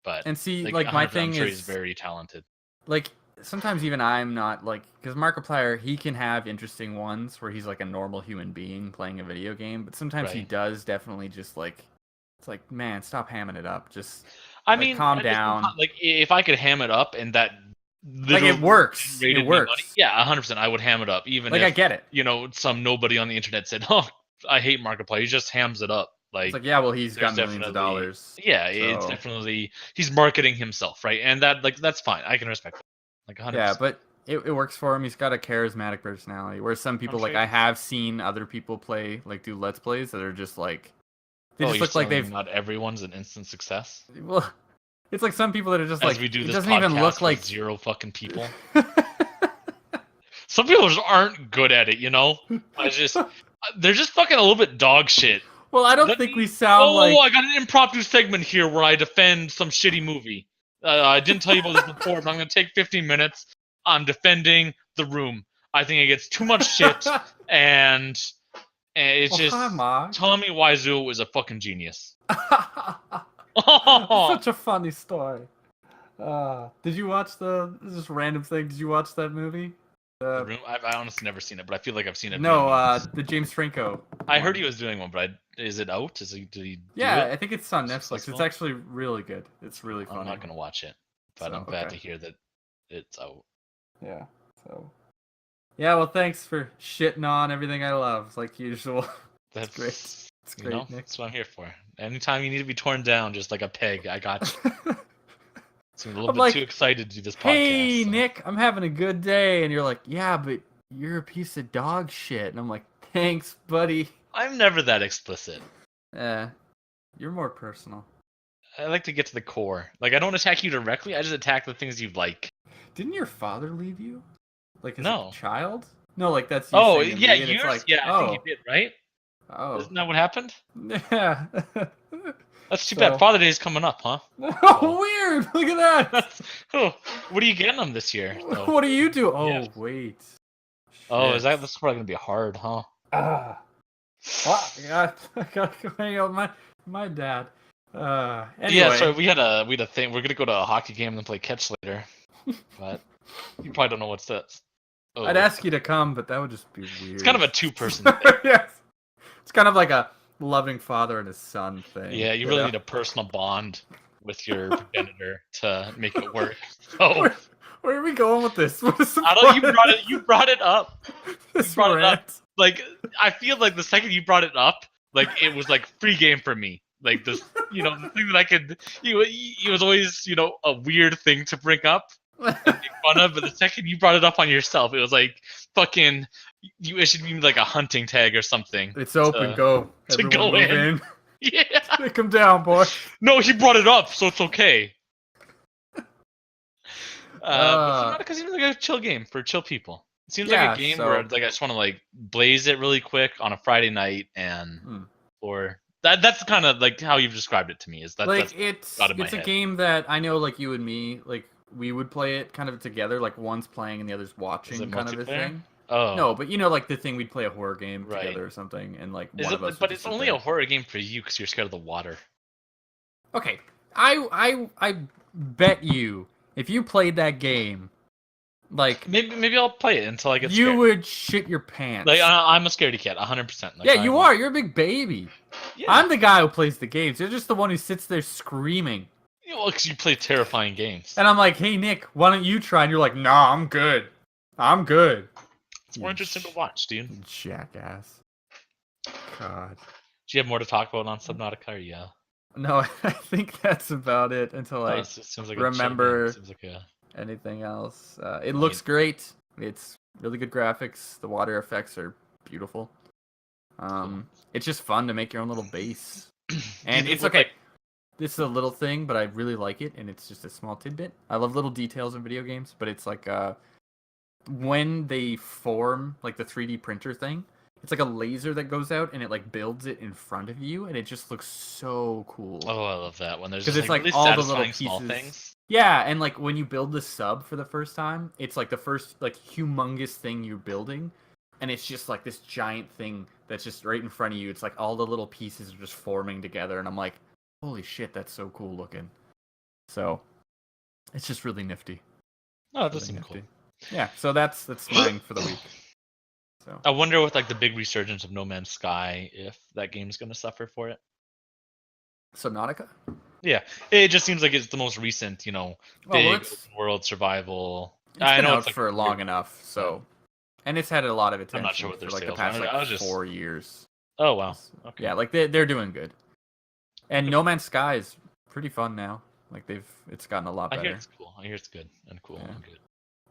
but and see like my thing I'm sure is he's very talented. Like sometimes even I'm not like because Markiplier he can have interesting ones where he's like a normal human being playing a video game, but sometimes he does definitely just like it's like man stop hamming it up. Just calm down. Like if I could ham it up and that. Like it works. It works. Money, yeah, 100%. I would ham it up, even if I get it. Some nobody on the internet said, "Oh, I hate Markiplier." He just hams it up. Like, it's yeah, well, he's got millions of dollars. Yeah, so. It's definitely he's marketing himself, right? And that's fine. I can respect that. Like 100%. Yeah, but it works for him. He's got a charismatic personality. Where some people I have seen other people play do let's plays that are just like they just look like they've not everyone's an instant success. Well. It's like some people that are just As we do this it doesn't even look like 0 fucking people. Some people just aren't good at it, they're just fucking a little bit dog shit. Well, I don't think we sound like. Oh, I got an impromptu segment here where I defend some shitty movie. I didn't tell you about this before, but I'm gonna take 15 minutes. I'm defending The Room. I think it gets too much shit, and it's just Tommy Wiseau is a fucking genius. Such a funny story. Did you watch this random thing? Did you watch that movie? The Room? I've honestly never seen it, but I feel like I've seen it. No, the James Franco. I heard he was doing one, but is it out? Did he? I think it's on Netflix. It's actually really good. It's really funny. I'm not gonna watch it, but I'm glad to hear that it's out. Yeah. So. Yeah. Well, thanks for shitting on everything I love, like usual. That's great. It's great, Nick. That's what I'm here for. Anytime you need to be torn down, just like a peg, I got you. So I'm a little bit too excited to do this podcast. Hey, Nick, I'm having a good day. And you're like, yeah, but you're a piece of dog shit. And I'm like, thanks, buddy. I'm never that explicit. You're more personal. I like to get to the core. Like, I don't attack you directly. I just attack the things you like. Didn't your father leave you? Like, as a child? No, like, that's you. Oh, yeah, yours? Like, I think you did, right? Oh. Isn't that what happened? Yeah. That's too bad. Father Day's coming up, huh? Oh, weird. Look at that. What are you getting them this year? So. What do you do? Oh, wait. Oh, that's probably going to be hard, huh? I gotta go hang out with my dad. Anyway. Yeah, so we had a thing. We're going to go to a hockey game and then play catch later. But you probably don't know what's that. Oh. I'd ask you to come, but that would just be weird. It's kind of a two-person thing. Yes. It's kind of like a loving father and his son thing. Yeah, you really need a personal bond with your progenitor to make it work. So where are we going with this? What is I don't. You brought it up. This brought it up. Like I feel like the second you brought it up, like it was like free game for me. Like this, the thing that I could. It was always a weird thing to bring up. And make fun of, but the second you brought it up on yourself, it was like fucking. You issued me like a hunting tag or something. It's open. Go. To go in. Yeah. Take him down, boy. No, he brought it up, so it's okay. But Subnautica seems like a chill game for chill people. It seems like a game where like I just want to like blaze it really quick on a Friday night or that's kind of like how you've described it to me. Is that like that's it's a game that I know like you and me like we would play it kind of together, like one's playing and the other's watching, kind of a thing. Oh no, but you know, like the thing we'd play a horror game together or something, and like one of us. But it's only a horror game for you because you're scared of the water. Okay, I bet you if you played that game, like maybe I'll play it until I get you scared. would shit your pants. Like I'm a scaredy cat, 100%. Like, yeah, you are. You're a big baby. Yeah. I'm the guy who plays the games. You're just the one who sits there screaming. Well, because you play terrifying games. And I'm like, hey Nick, why don't you try? And you're like, nah, I'm good. I'm good. It's more interesting to watch, dude. Jackass. God. Do you have more to talk about on Subnautica? Or yeah. No, I think that's about it until I remember anything else. It looks great. It's really good graphics. The water effects are beautiful. It's just fun to make your own little base. And it's okay. This is a little thing, but I really like it, and it's just a small tidbit. I love little details in video games, but it's like when they form like the 3D printer thing, it's like a laser that goes out and it like builds it in front of you, and it just looks so cool. Oh, I love that when there's because it's like really all the little pieces. Small things. Yeah, and like when you build the sub for the first time, it's like the first like humongous thing you're building, and it's just like this giant thing that's just right in front of you. It's like all the little pieces are just forming together, and I'm like, holy shit, that's so cool looking. So it's just really nifty. Oh, that does seem cool. Yeah, so that's mine for the week. So I wonder with like the big resurgence of No Man's Sky if that game's going to suffer for it. Subnautica? Yeah, it just seems like it's the most recent, big world survival. I know it's for long enough, so and it's had a lot of attention. I'm not sure what their for like sales the past 4 years. Oh wow. Okay. Yeah, like they're doing good. And No Man's Sky is pretty fun now. Like it's gotten a lot better. I hear it's cool. I hear it's good and cool and good.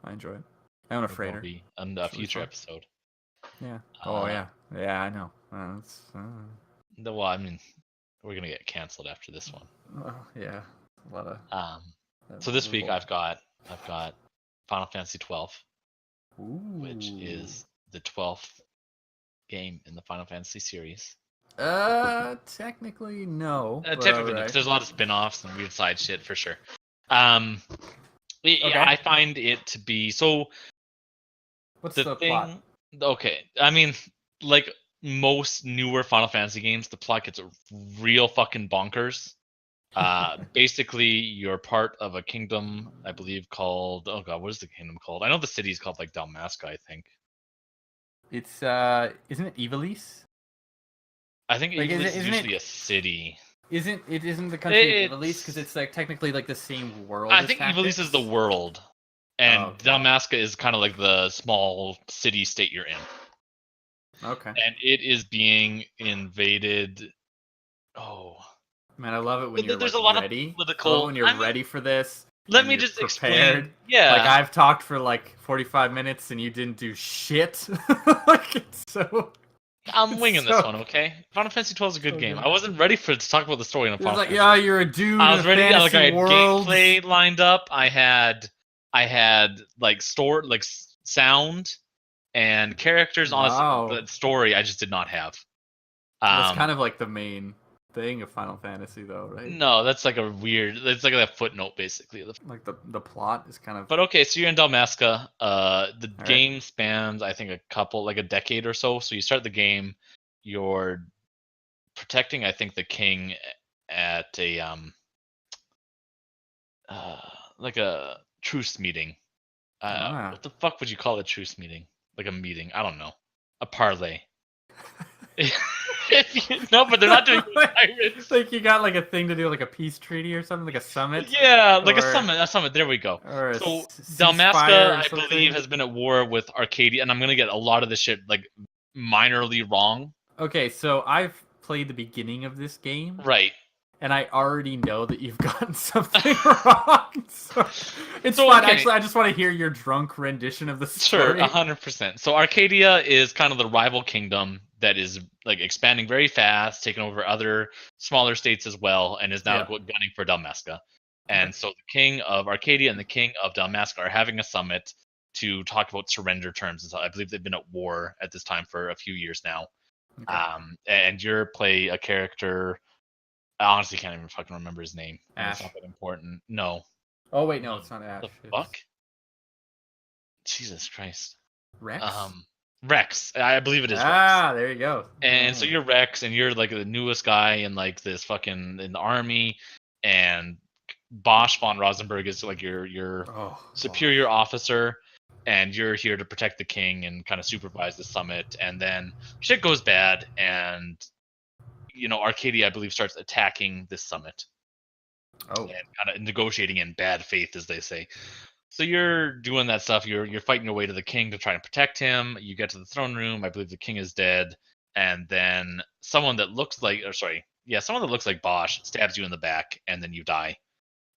I enjoy it. I own a freighter. On a future episode. Yeah. Yeah, I know. Well, I mean, we're gonna get canceled after this one. Yeah. A lot of. So this week I've got Final Fantasy 12, which is the 12th game in the Final Fantasy series. Technically no. Technically no, because there's a lot of spin-offs and weird side shit for sure. I find it to be so. What's the plot? Okay, I mean, like most newer Final Fantasy games, the plot gets real fucking bonkers. Basically, you're part of a kingdom, I believe, called what is the kingdom called? I know the city's called like Dalmasca, I think. It's isn't it Ivalice? I think like, Ivalice is usually a city. Isn't the country of Ivalice because it's like technically like the same world? I think Ivalice is the world, and Dalmasca is kind of like the small city state you're in. Okay. And it is being invaded. Oh man, I love it when you're there's a lot ready. Of political. When you're ready for this. Let me just explain. Yeah. Like I've talked for like 45 minutes and you didn't do shit. Like it's so. I'm winging this one, okay? Final Fantasy 12 is a good game. I wasn't ready to talk about the story in a Final Fantasy. Yeah, you're a dude. I was ready. I had gameplay lined up. I had like sound and characters. Honestly, the story I just did not have. That's kind of like the main thing of Final Fantasy, though, right? No, that's like a weird. It's like a footnote, basically. Like the plot is kind of. But okay, so you're in Dalmasca. The game spans, I think, a decade or so. So you start the game, you're protecting, I think, the king at a like a truce meeting. What the fuck would you call a truce meeting? Like a meeting? I don't know. A parley. No, but they're not doing pirates. Like you got like a thing to do, like a peace treaty or something, like a summit. Yeah, like a summit. There we go. So Dalmasca, I believe, has been at war with Arcadia, and I'm gonna get a lot of this shit like minorly wrong. Okay, so I've played the beginning of this game, right? And I already know that you've gotten something wrong. So it's fun. Okay. Actually, I just want to hear your drunk rendition of the story. Sure, 100%. So Arcadia is kind of the rival kingdom that is like expanding very fast, taking over other smaller states as well, and is now gunning for Dalmasca. And so the king of Arcadia and the king of Dalmasca are having a summit to talk about surrender terms. And so I believe they've been at war at this time for a few years now. Okay. And you're play a character. I honestly can't even fucking remember his name. Ash. It's not that important. No. Oh wait, no, it's not Ash. The It's fuck? Jesus Christ. Rex. Rex. I believe it is Rex. Ah, there you go. And so you're Rex, and you're like the newest guy in like this fucking in the army, and Bosch von Rosenberg is like your superior officer, and you're here to protect the king and kind of supervise the summit. And then shit goes bad, and Arcadia, I believe, starts attacking this summit. Oh. And kind of negotiating in bad faith, as they say. So you're doing that stuff. You're fighting your way to the king to try and protect him. You get to the throne room. I believe the king is dead, and then someone that looks like Bosch stabs you in the back, and then you die.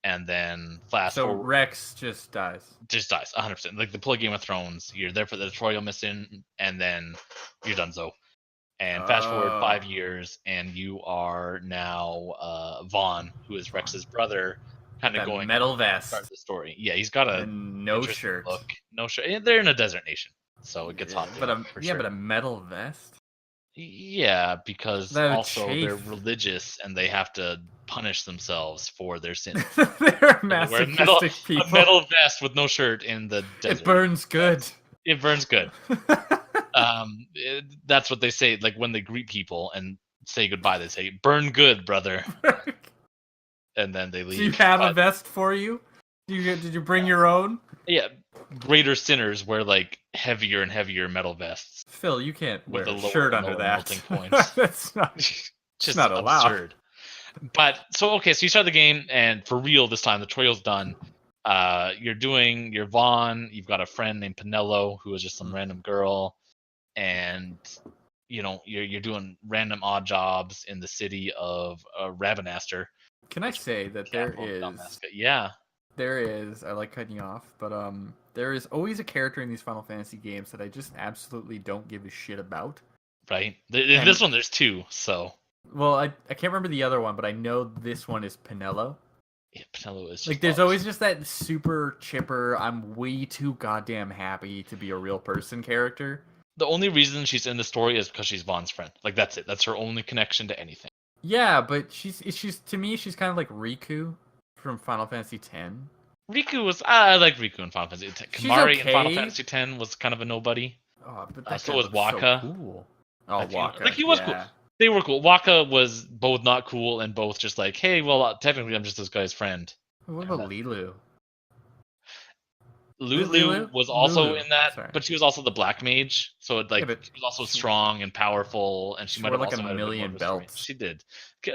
And then forward, Rex just dies. Just dies, 100%. Like the play Game of Thrones, you're there for the tutorial mission, and then you're done. So, and fast forward 5 years, and you are now Vaughn, who is Rex's brother, kind of going metal vest. Start the story. Yeah, he's got a no shirt. Look, no shirt. They're in a desert nation, so it gets hot. But a metal vest. Yeah, because also they're religious and they have to punish themselves for their sins. They're masochistic people. A metal vest with no shirt in the desert. It burns good. It burns good. That's what they say. Like when they greet people and say goodbye, they say, "Burn good, brother," and then they leave. Do you have a vest for you? Did you bring your own? Yeah, greater sinners wear like heavier and heavier metal vests. Phil, you can't wear a shirt under that. Points. That's not just not allowed. Absurd. But so you start the game, and for real this time the tutorial's done. You're Vaughn. You've got a friend named Pinello who is just some random girl, and you're doing random odd jobs in the city of Ravenaster. Can I say that there is? Yeah. There is. I like cutting you off, but there is always a character in these Final Fantasy games that I just absolutely don't give a shit about. Right. This one, there's two. So. Well, I can't remember the other one, but I know this one is Pinello. Yeah, Pinello is. Just like, there's always just that super chipper, I'm way too goddamn happy to be a real person character. The only reason she's in the story is because she's Vaughn's friend. Like, that's it. That's her only connection to anything. Yeah, but she's to me, she's kind of like Riku from Final Fantasy X. Riku was... I like Riku in Final Fantasy X. Kamari in Final Fantasy X was kind of a nobody. Oh, but that so was Waka. So cool. Oh, Waka. Like, he was cool. They were cool. Waka was both not cool and both just like, hey, well, technically I'm just this guy's friend. What about Lilu? Lulu was also in that, but she was also the black mage, so she was also strong and powerful, and she might have like also a million belts. She did.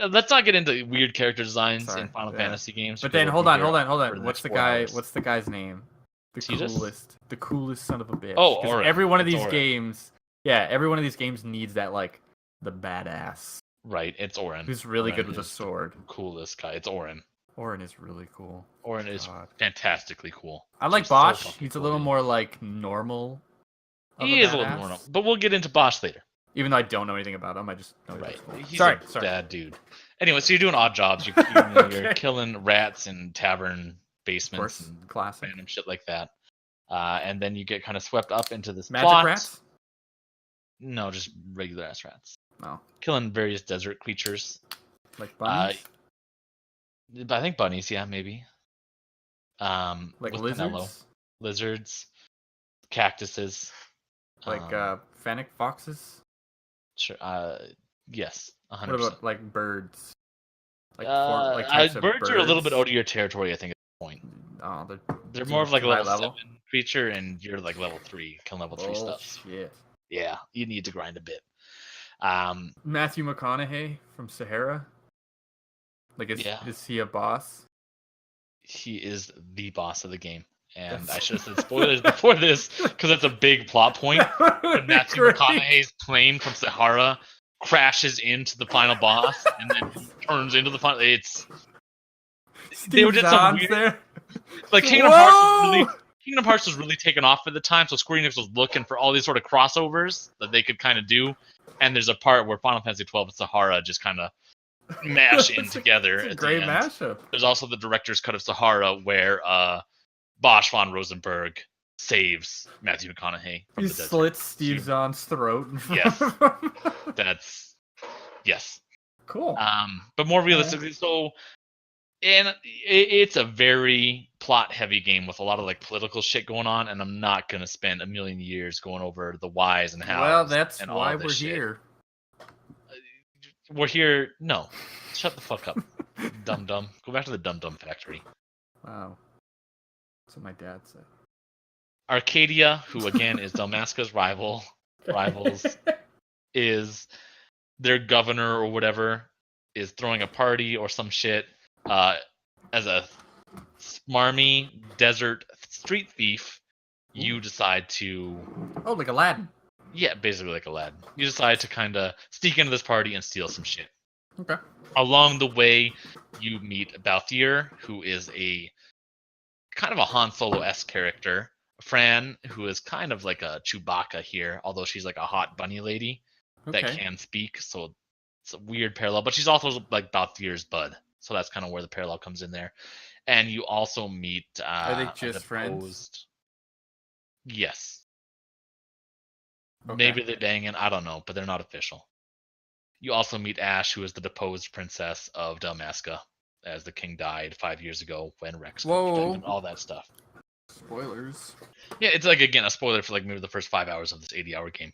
Let's not get into weird character designs in Final Fantasy games. But then hold on. What's the guy's name? The coolest son of a bitch. Oh, Auron. Every one of these games, every one of these games needs that like the badass. Right, it's Auron. Who's really good with a sword. Coolest guy. It's Auron. Auron is really cool. Auron is fantastically cool. I like Bosch. He's a little more like normal. He is a little more normal, but we'll get into Bosch later. Even though I don't know anything about him, I just know he's a bad dude. Anyway, so you're doing odd jobs. You're killing rats in tavern basements and classic random shit like that. And then you get kind of swept up into this magic plot. Rats? No, just regular ass rats. Oh. Killing various desert creatures. Like bunnies? I think bunnies, yeah, maybe. Like lizards? Pinello. Lizards, cactuses. Like fennec foxes? Sure. Yes, 100%. What about like birds? Birds are a little bit out of your territory, I think, at this point. Oh, they're more of like a level 7 creature, and you're like level 3, killing level 3 stuff. Shit. Yeah, you need to grind a bit. Matthew McConaughey from Sahara. Like, is he a boss? He is the boss of the game. And I should have said spoilers before this, because that's a big plot point. When Matthew McConaughey's plane from Sahara crashes into the final boss, and then turns into the final... They did some weird... There. Like, Kingdom Hearts was really taken off at the time, so Square Enix was looking for all these sort of crossovers that they could kind of do. And there's a part where Final Fantasy XII and Sahara just kind of mash in together. It's a at great the end. mashup. There's also the director's cut of Sahara, where Bosch von Rosenberg saves Matthew McConaughey from He the desert. slits Steve Zahn's throat. Yes. That's yes. Cool. But more realistically, so and it's a very plot-heavy game with a lot of like political shit going on, and I'm not gonna spend a million years going over the whys and hows. Well, that's and all why this we're shit. here. We're here. No, shut the fuck up, dum dum. Go back to the dum dum factory. Wow. That's what my dad said. Arcadia, who again is Dalmasca's rivals, is their governor or whatever, is throwing a party or some shit. As a smarmy desert street thief, you decide to... Oh, like Aladdin. Yeah, basically like Aladdin. You decide to kind of sneak into this party and steal some shit. Okay. Along the way, you meet Balthier, who is a kind of a Han Solo-esque character. Fran, who is kind of like a Chewbacca here, although she's like a hot bunny lady that can speak, so it's a weird parallel. But she's also like Balthier's bud, so that's kind of where the parallel comes in there. And you also meet... Are they just friends? Yes. Okay. Maybe they're banging, I don't know, but they're not official. You also meet Ash, who is the deposed princess of Dalmasca, as the king died 5 years ago when Rex died, and all that stuff. Spoilers. Yeah, it's like, again, a spoiler for like maybe the first 5 hours of this 80-hour game.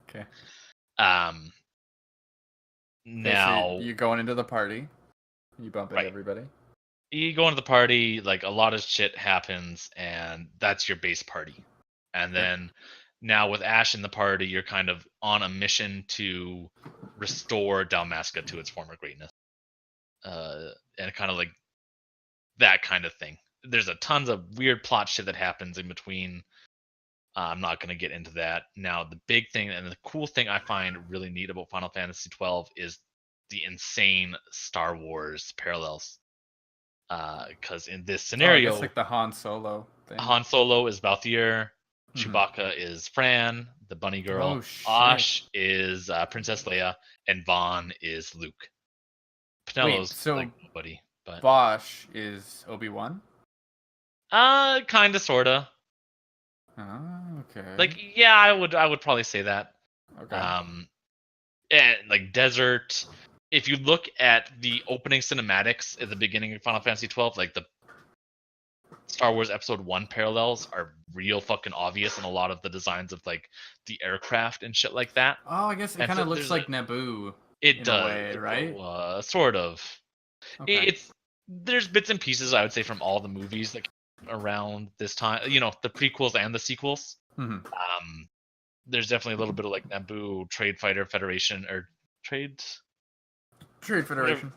Okay. Now... So you're going into the party. You bump into Right. everybody. You go into the party, like a lot of shit happens, and that's your base party. And then now with Ash in the party, you're kind of on a mission to restore Dalmasca to its former greatness. And kind of like that kind of thing. There's a tons of weird plot shit that happens in between. I'm not going to get into that. Now, the big thing and the cool thing I find really neat about Final Fantasy XII is the insane Star Wars parallels. Because in this scenario, it's like the Han Solo thing. Han Solo is Balthier, Chewbacca is Fran, the bunny girl, Osh is Princess Leia, and Vaughn is Luke. Pinello's like nobody, but Bosch is Obi-Wan? Kinda, sorta. Oh, okay. Like, yeah, I would probably say that. Okay. And like desert. If you look at the opening cinematics at the beginning of Final Fantasy XII, like the Star Wars Episode 1 parallels are real fucking obvious in a lot of the designs of like the aircraft and shit like that. Oh, I guess it kind of looks like Naboo. It does, a way, right? Sort of. Okay. There's bits and pieces, I would say, from all the movies that came around this time. You know, the prequels and the sequels. Mm-hmm. There's definitely a little bit of like Naboo, Trade Fighter Federation, or Trade Federation.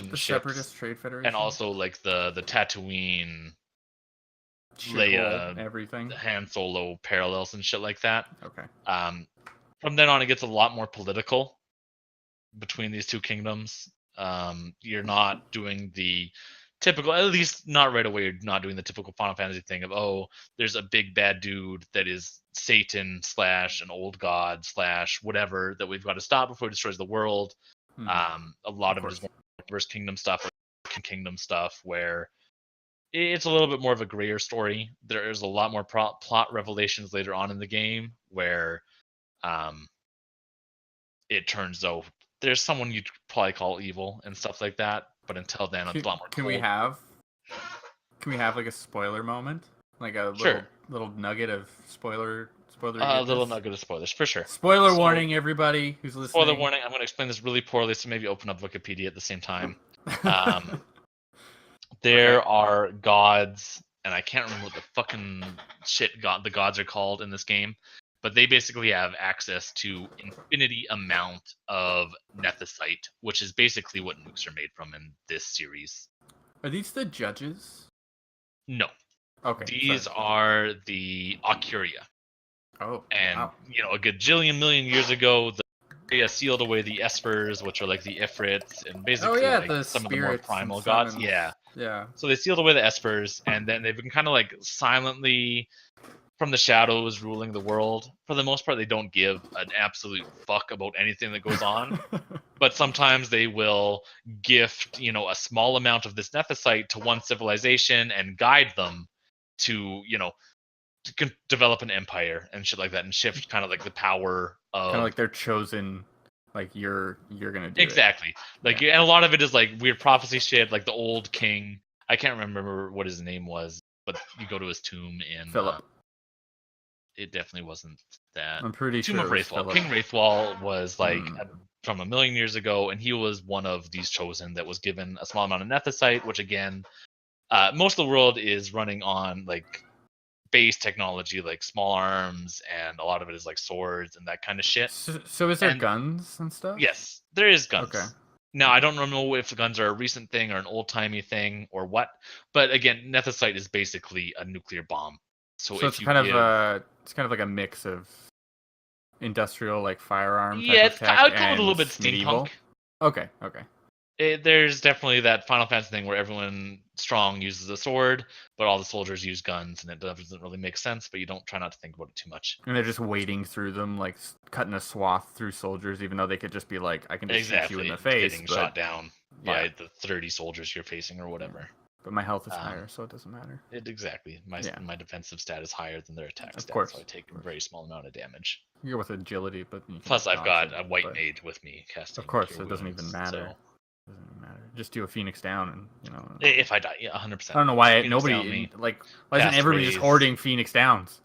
The Separatist Trade Federation. And also like the Tatooine, Leia, everything, Han Solo parallels and shit like that. Okay. From then on, it gets a lot more political between these two kingdoms. You're not doing the typical, at least not right away, you're not doing the typical Final Fantasy thing of, oh, there's a big bad dude that is Satan / an old god / whatever that we've got to stop before he destroys the world. A lot of it is more First Kingdom stuff or Kingdom stuff where it's a little bit more of a grayer story. There's a lot more plot revelations later on in the game where it turns out there's someone you'd probably call evil and stuff like that. But until then, it's a lot more Can we have like a spoiler moment? Like a little nugget of spoiler. A little nugget of spoilers, for sure. Spoiler warning, everybody who's listening. Spoiler warning. I'm going to explain this really poorly, so maybe open up Wikipedia at the same time. There are gods, and I can't remember what the fucking shit the gods are called in this game, but they basically have access to infinity amount of nethicite, which is basically what nukes are made from in this series. Are these the judges? No. Okay. These are the Aucuria. Oh, and wow. You know, a gajillion million years ago, the Aucuria sealed away the Espers, which are like the Ifrits, and basically like some of the more primal gods. Yeah. Yeah. So they sealed away the Espers, and then they've been kind of like silently from the shadows ruling the world. For the most part, they don't give an absolute fuck about anything that goes on. But sometimes they will gift, a small amount of this nethicite to one civilization and guide them to, to develop an empire and shit like that, and shift kind of like the power of. Kind of like they're chosen. Like you're gonna do exactly. Like, and a lot of it is like weird prophecy shit. Like the old king, I can't remember what his name was, but you go to his tomb in Philip. It definitely wasn't that. I'm pretty Tomb sure of it was Wraithwall. Philip. King Wraithwall was like from 1,000,000 years ago, and he was one of these chosen that was given a small amount of nethicite, which again, most of the world is running on like base technology, like small arms, and a lot of it is like swords and that kind of shit. So is there guns and stuff? Yes, there is guns. Okay. Now, I don't know if the guns are a recent thing or an old-timey thing or what, but again, nethicite is basically a nuclear bomb. So it's kind of like a mix of industrial, like firearm type of tech, I'd call it and a little bit medieval. steampunk. Okay. There's definitely that Final Fantasy thing where everyone strong uses a sword, but all the soldiers use guns, and it doesn't really make sense. But you don't try not to think about it too much. And they're just wading through them, like cutting a swath through soldiers, even though they could just be like, "I can just shoot you in the face." Getting shot down by the 30 soldiers you're facing or whatever. Yeah. But my health is higher, so it doesn't matter. My defensive stat is higher than their attack stat, so I take a very small amount of damage. You're with agility, but plus I've got a white maid with me casting. Of course, it doesn't even matter. Doesn't even matter. Just do a Phoenix down, and if I die, 100%. I don't know why nobody why isn't everybody just hoarding Phoenix Downs?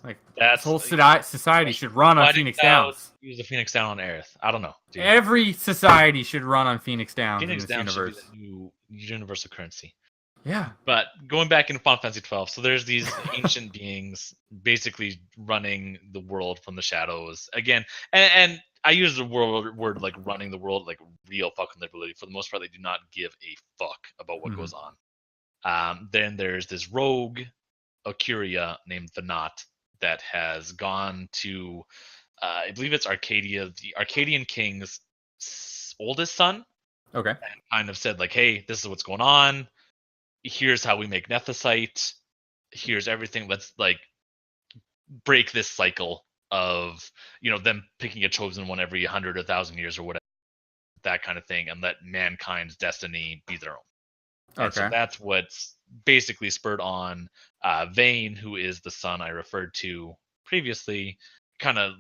Like this whole society should run on Phoenix Downs. Use the Phoenix Down on Aerith. I don't know. Dude. Every society should run on Phoenix Downs in this universe. Should be the new universal currency. Yeah. But going back into Final Fantasy 12, so there's these ancient beings basically running the world from the shadows again, and I use the word like running the world like real fucking literally. For the most part, they do not give a fuck about what goes on. Then there's this rogue Ocuria named the Knot that has gone to, I believe it's Arcadia, the Arcadian king's oldest son. Okay. And kind of said like, hey, this is what's going on. Here's how we make nethicite. Here's everything. Let's like break this cycle of them picking a chosen one every 100 or 1,000 years or whatever, that kind of thing, and let mankind's destiny be their own. And so that's what's basically spurred on Vayne, who is the son I referred to previously, kind of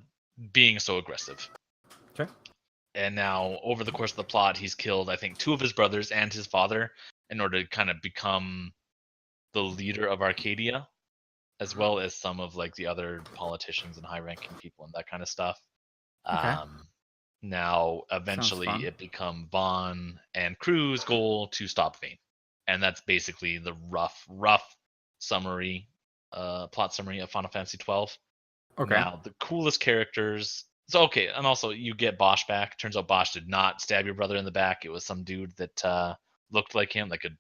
being so aggressive. Okay. And now, over the course of the plot, he's killed, I think, 2 of his brothers and his father in order to kind of become the leader of Arcadia, as well as some of like the other politicians and high-ranking people and that kind of stuff. Okay. Now, eventually, it become Vaughn and Crew's goal to stop Vayne, and that's basically the rough summary, plot summary of Final Fantasy 12. Okay. Now, the coolest characters. So and also you get Bosch back. Turns out Bosch did not stab your brother in the back. It was some dude that looked like him that could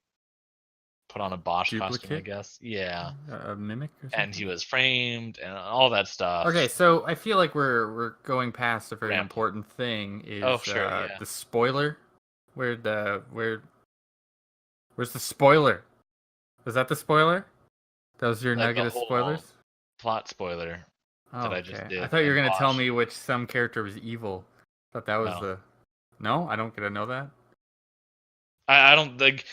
put on a Bosch costume, I guess. Yeah. A mimic or something? And he was framed and all that stuff. Okay, so I feel like we're going past a very important thing is the spoiler. Where's the spoiler? Was that the spoiler? That was your nugget of spoilers? Plot spoiler that I just did. I thought you were going to tell me which some character was evil. I thought that was No? I don't get to know that? I don't think...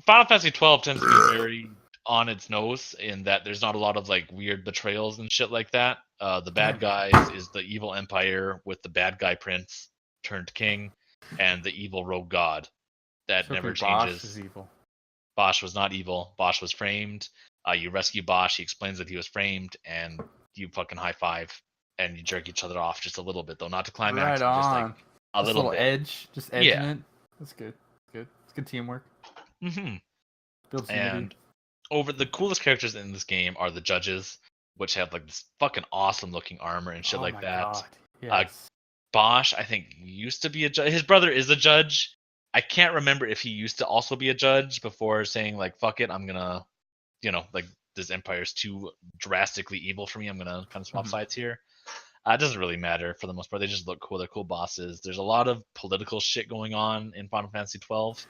Final Fantasy 12 tends to be very on its nose in that there's not a lot of like weird betrayals and shit like that. The bad guys is the evil empire with the bad guy prince turned king and the evil rogue god that never changes. Bosch is evil. Bosch was not evil. Bosch was framed. You rescue Bosch. He explains that he was framed, and you fucking high five and you jerk each other off just a little bit, though not to climax. Right on. Just like a little bit. Edge, just edging it. That's good. It's good teamwork. Mm-hmm. And over the coolest characters in this game are the judges, which have like this fucking awesome looking armor and shit like that. God. Yes. Bosch, I think, used to be a judge. His brother is a judge. I can't remember if he used to also be a judge before saying like, fuck it, I'm gonna, like this empire's too drastically evil for me. I'm gonna kind of swap sides here. It doesn't really matter for the most part. They just look cool. They're cool bosses. There's a lot of political shit going on in Final Fantasy 12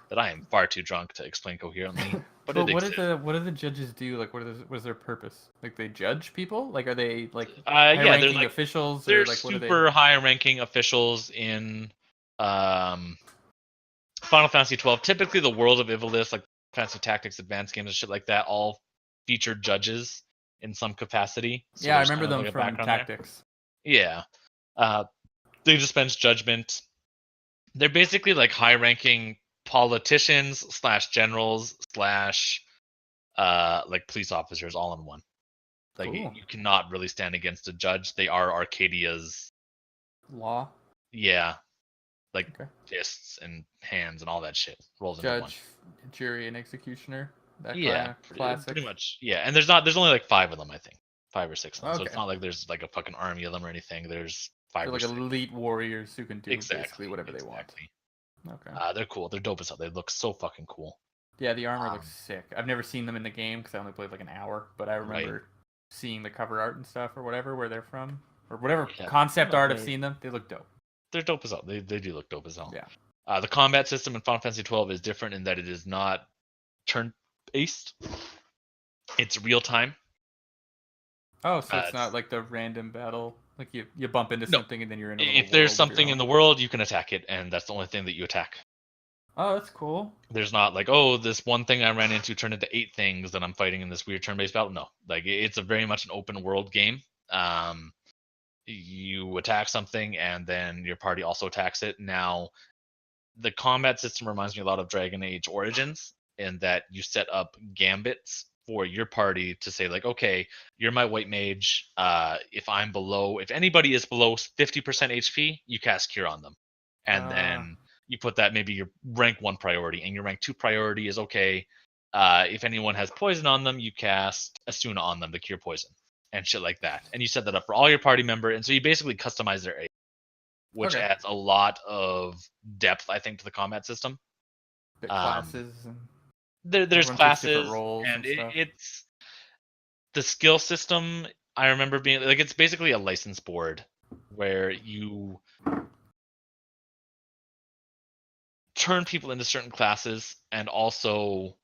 that I am far too drunk to explain coherently. but But it exists. what do the judges do? Like, what is their purpose? Like, they judge people? Like, are they like Yeah, they're high-ranking like officials, or they're like what are they? super high-ranking officials in um, Final Fantasy 12. Typically, the World of Ivalice, like Fantasy Tactics, advanced games, and shit like that, all feature judges in some capacity. So Yeah, I there's remember kind of them like a from background there. Tactics. Yeah, uh, they dispense judgment. They're basically like high-ranking politicians slash generals slash like police officers all in one. Like Cool. you cannot really stand against a judge. They are Arcadia's, Law. yeah, like Okay. fists and hands and all that shit rolls into one. Judge, jury, and executioner. That kind Yeah, of classic. pretty much. Yeah, and there's only like 5 of them, I think, 5 or 6 of them. So it's Okay. not like there's like a fucking army of them or anything. There's 5 They're or like 6. elite warriors who can do basically Exactly, whatever they want. exactly. Okay. They're cool. They're dope as hell. They look so fucking cool. Yeah, the armor Um, looks sick. I've never seen them in the game because I only played like an hour, but I right. remember seeing the cover art and stuff or whatever where they're from or whatever Yeah, concept no, art I've seen them. They look dope. they're dope as hell. They do look dope as hell. Yeah. The combat system in Final Fantasy 12 is different in that it is not turn-based. It's real time. Oh, so it's not like the random battle. Like you bump into No. something and then you're in a little If there's world of your something in own. the world, you can attack it, and that's the only thing that you attack. Oh, that's cool. There's not like, oh, this one thing I ran into turned into 8 things that I'm fighting in this weird turn-based battle. No, like it's a very much an open world game. You attack something, and then your party also attacks it. Now, the combat system reminds me a lot of Dragon Age Origins, in that you set up gambits for your party to say like, okay, you're my white mage. If anybody is below 50% HP, you cast Cure on them, and then you put that maybe your rank 1 priority, and your rank 2 priority is okay. If anyone has poison on them, you cast Asuna on them to cure poison and shit like that. And you set that up for all your party member, and so you basically customize their A, which adds a lot of depth, I think, to the combat system. Bit classes. And there's classes, roles and stuff. it's the skill system. I remember being like, it's basically a license board where you turn people into certain classes and also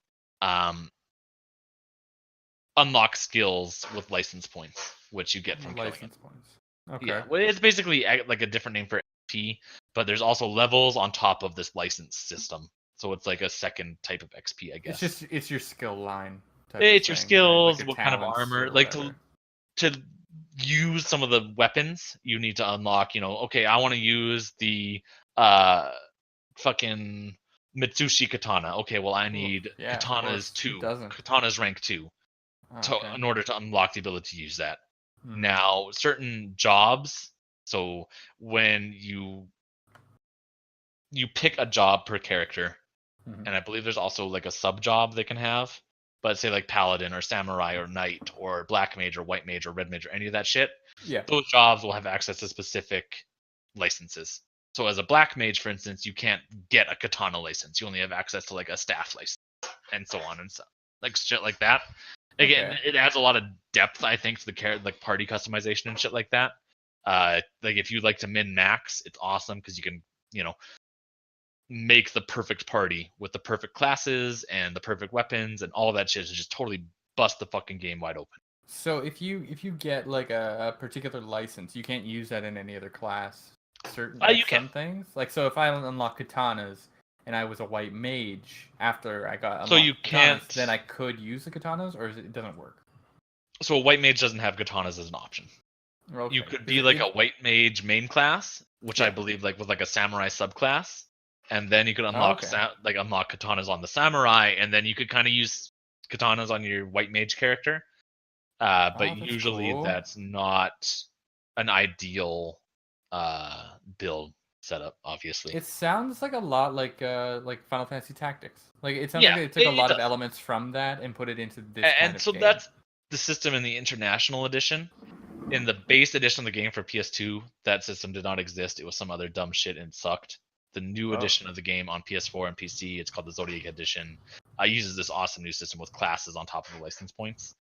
unlock skills with license points, which you get from killing it. Points. Okay. Yeah, well, it's basically like a different name for XP, but there's also levels on top of this license system. So it's like a second type of XP, I guess. It's your skill line. It's your skills, like what kind of armor, like to use some of the weapons you need to unlock. Okay, I want to use the fucking Mitsushi katana. Okay, well I need katanas 2. Katana's rank 2 in order to unlock the ability to use that. Now, certain jobs, so when you pick a job per character, and I believe there's also like a sub job they can have, but say like paladin or samurai or knight or black mage or white mage or red mage or any of that shit, those jobs will have access to specific licenses. So as a black mage, for instance, you can't get a katana license. You only have access to like a staff license, and so on and so like shit like that. Again, it adds a lot of depth, I think, to the like party customization and shit like that. Like if you like to min max, it's awesome because you can, make the perfect party with the perfect classes and the perfect weapons and all that shit to just totally bust the fucking game wide open. So if you get like a particular license, you can't use that in any other class. Some things. Like, so if I unlock katanas and I was a white mage after I got so you can't katanas, then I could use the katanas, or it doesn't work? So a white mage doesn't have katanas as an option. Okay. You could be like a white mage main class, which I believe like was like a samurai subclass, and then you could unlock unlock katanas on the samurai, and then you could kind of use katanas on your white mage character. But usually that's not an ideal build setup, obviously. It sounds like a lot like Final Fantasy Tactics. Like it sounds like they took a lot of elements from that and put it into this kind of game. That's the system in the international edition. In the base edition of the game for PS2, that system did not exist. It was some other dumb shit and sucked. The new edition of the game on PS4 and PC, it's called the Zodiac Edition, uses this awesome new system with classes on top of the license points.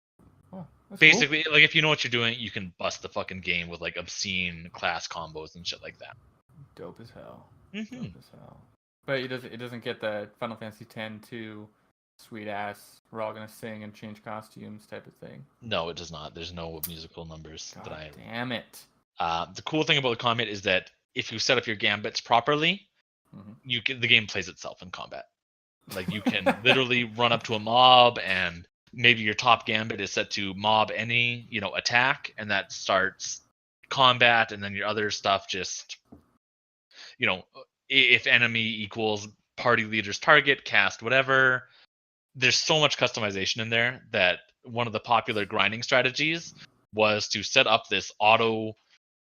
Basically, cool. Like if you know what you're doing, you can bust the fucking game with like obscene class combos and shit like that. Dope as hell. Dope as hell. But it doesn't get the Final Fantasy X-2 sweet ass, we're all gonna sing and change costumes type of thing. No, it does not. There's no musical numbers God that I. damn it. The cool thing about the combat is that if you set up your gambits properly, the game plays itself in combat. Like you can literally run up to a mob, and maybe your top gambit is set to mob any attack, and that starts combat, and then your other stuff just if enemy equals party leader's target, cast whatever. There's so much customization in there that one of the popular grinding strategies was to set up this auto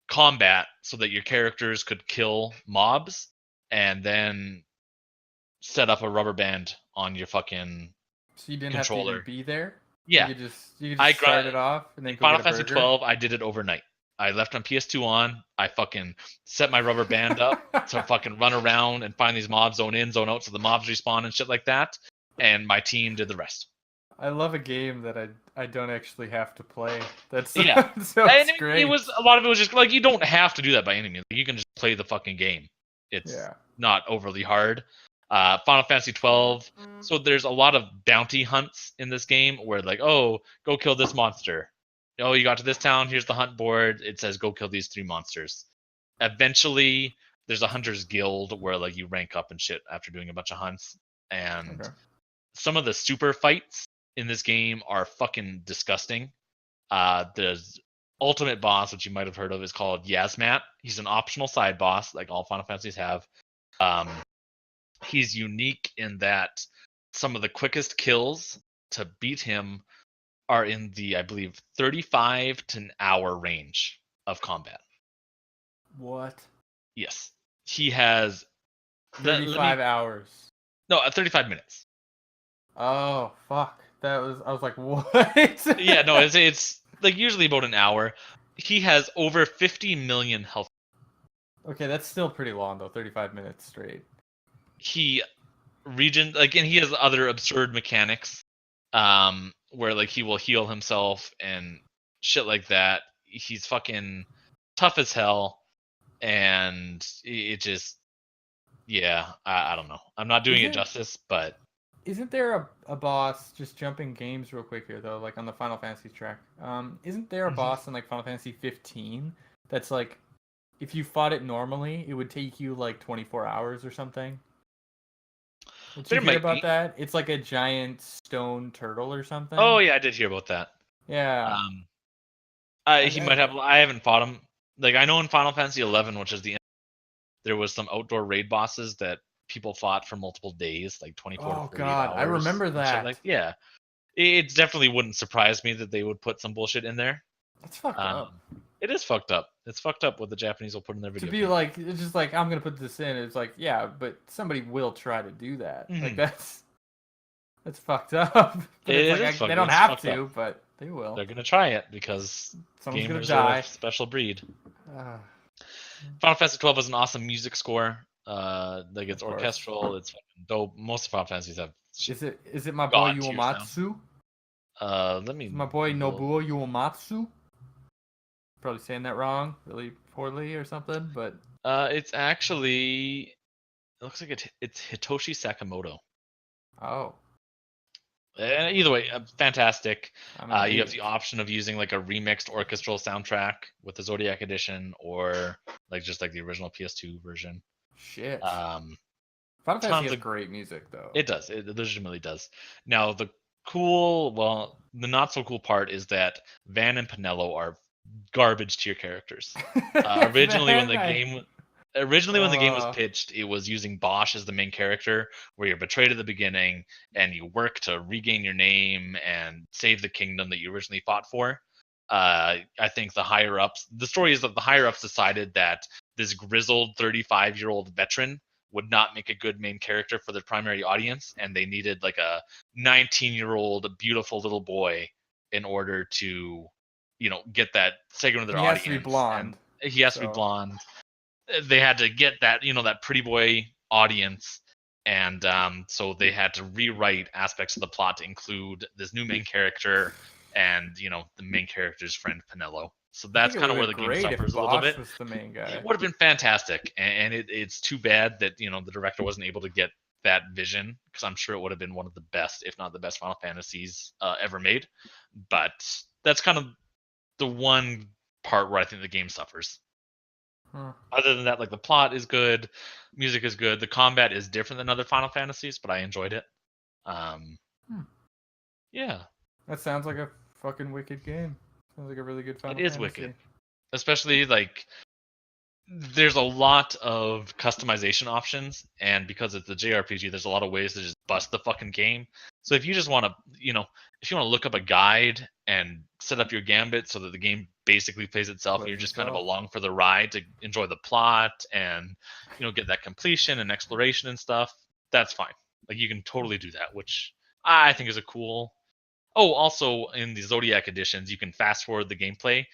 combat so that your characters could kill mobs and then set up a rubber band on your fucking So you didn't controller. have to even be there? Yeah. You could just start it off and then go Final get a Fantasy burger? 12, I did it overnight. I left on PS2 on. I fucking set my rubber band up to fucking run around and find these mobs, zone in, zone out, so the mobs respawn and shit like that. And my team did the rest. I love a game that I don't actually have to play. That's Yeah. so great. It was a lot of it was just like you don't have to do that by any means. You can just play the fucking game. It's not overly hard. Final Fantasy 12. So there's a lot of bounty hunts in this game where like, oh, go kill this monster. Oh, you got to this town. Here's the hunt board. It says go kill these 3 monsters. Eventually, there's a hunter's guild where like you rank up and shit after doing a bunch of hunts. And some of the super fights in this game are fucking disgusting. The ultimate boss, which you might have heard of, is called Yasmat. He's an optional side boss, like all Final Fantasies have. He's unique in that some of the quickest kills to beat him are in the, I believe, 35 to an hour range of combat. What? Yes. He has 35 hours. No, 35 minutes. Oh, fuck. I was like, what? Yeah, no, it's like usually about an hour. He has over 50 million health. Okay, that's still pretty long though, 35 minutes straight. He and he has other absurd mechanics, where like he will heal himself and shit like that. He's fucking tough as hell, and it just, I don't know. I'm not doing it justice, but isn't there a boss, just jumping games real quick here though, like on the Final Fantasy track? Isn't there a boss in like Final Fantasy 15 that's like, if you fought it normally, it would take you like 24 hours or something? Did you hear about that? It's like a giant stone turtle or something. Oh yeah, I did hear about that. Yeah. He might have. I haven't fought him. Like I know in Final Fantasy 11, which is there was some outdoor raid bosses that people fought for multiple days, like 24 to 48 hours. I remember that. Like, yeah, it definitely wouldn't surprise me that they would put some bullshit in there. That's fucked up. It is fucked up. It's fucked up what the Japanese will put in their video. To be like, it's just like, I'm gonna put this in. It's like, yeah, but somebody will try to do that. Like that's fucked up. They don't have to, but they will. They're gonna try it because someone's gamers gonna die. Are a special breed. Final Fantasy 12 has an awesome music score. Like it's orchestral. It's fucking dope. Most of Final Fantasies have. Is it my boy Uematsu? Let me. My boy Nobuo Uematsu. Probably saying that wrong, really poorly or something, but it's actually. It looks like it's Hitoshi Sakamoto. Oh. Either way, fantastic. You have the option of using like a remixed orchestral soundtrack with the Zodiac edition, or like just like the original PS2 version. Shit. Final Fantasy has great music though. It does. It legitimately does. Now the not so cool part is that Van and Pinello are garbage tier characters. Originally when the game was pitched, it was using Bosch as the main character, where you're betrayed at the beginning and you work to regain your name and save the kingdom that you originally fought for. I think the story is that the higher ups decided that this grizzled 35-year-old veteran would not make a good main character for their primary audience, and they needed like a 19-year-old beautiful little boy in order to get that segment of their audience. He has to be blonde. He has to be blonde. They had to get that, that pretty boy audience, and so they had to rewrite aspects of the plot to include this new main character and the main character's friend Pinello. So that's kind of where the game suffers a little bit. Was the main guy. It would have been fantastic, and it's too bad that the director wasn't able to get that vision, because I'm sure it would have been one of the best, if not the best, Final Fantasies ever made. But that's kind of the one part where I think the game suffers. Other than that, like the plot is good, music is good, the combat is different than other Final Fantasies, but I enjoyed it. Yeah, That sounds like a fucking wicked game. Sounds like a really good Final it is Fantasy. wicked. Especially like there's a lot of customization options, and because it's a JRPG, there's a lot of ways to just bust the fucking game. So if you just want to, if you want to look up a guide and set up your gambit so that the game basically plays itself, and you're just kind of along for the ride to enjoy the plot and get that completion and exploration and stuff, that's fine. Like you can totally do that, which I think is a cool. Oh, also in the Zodiac editions, you can fast forward the gameplay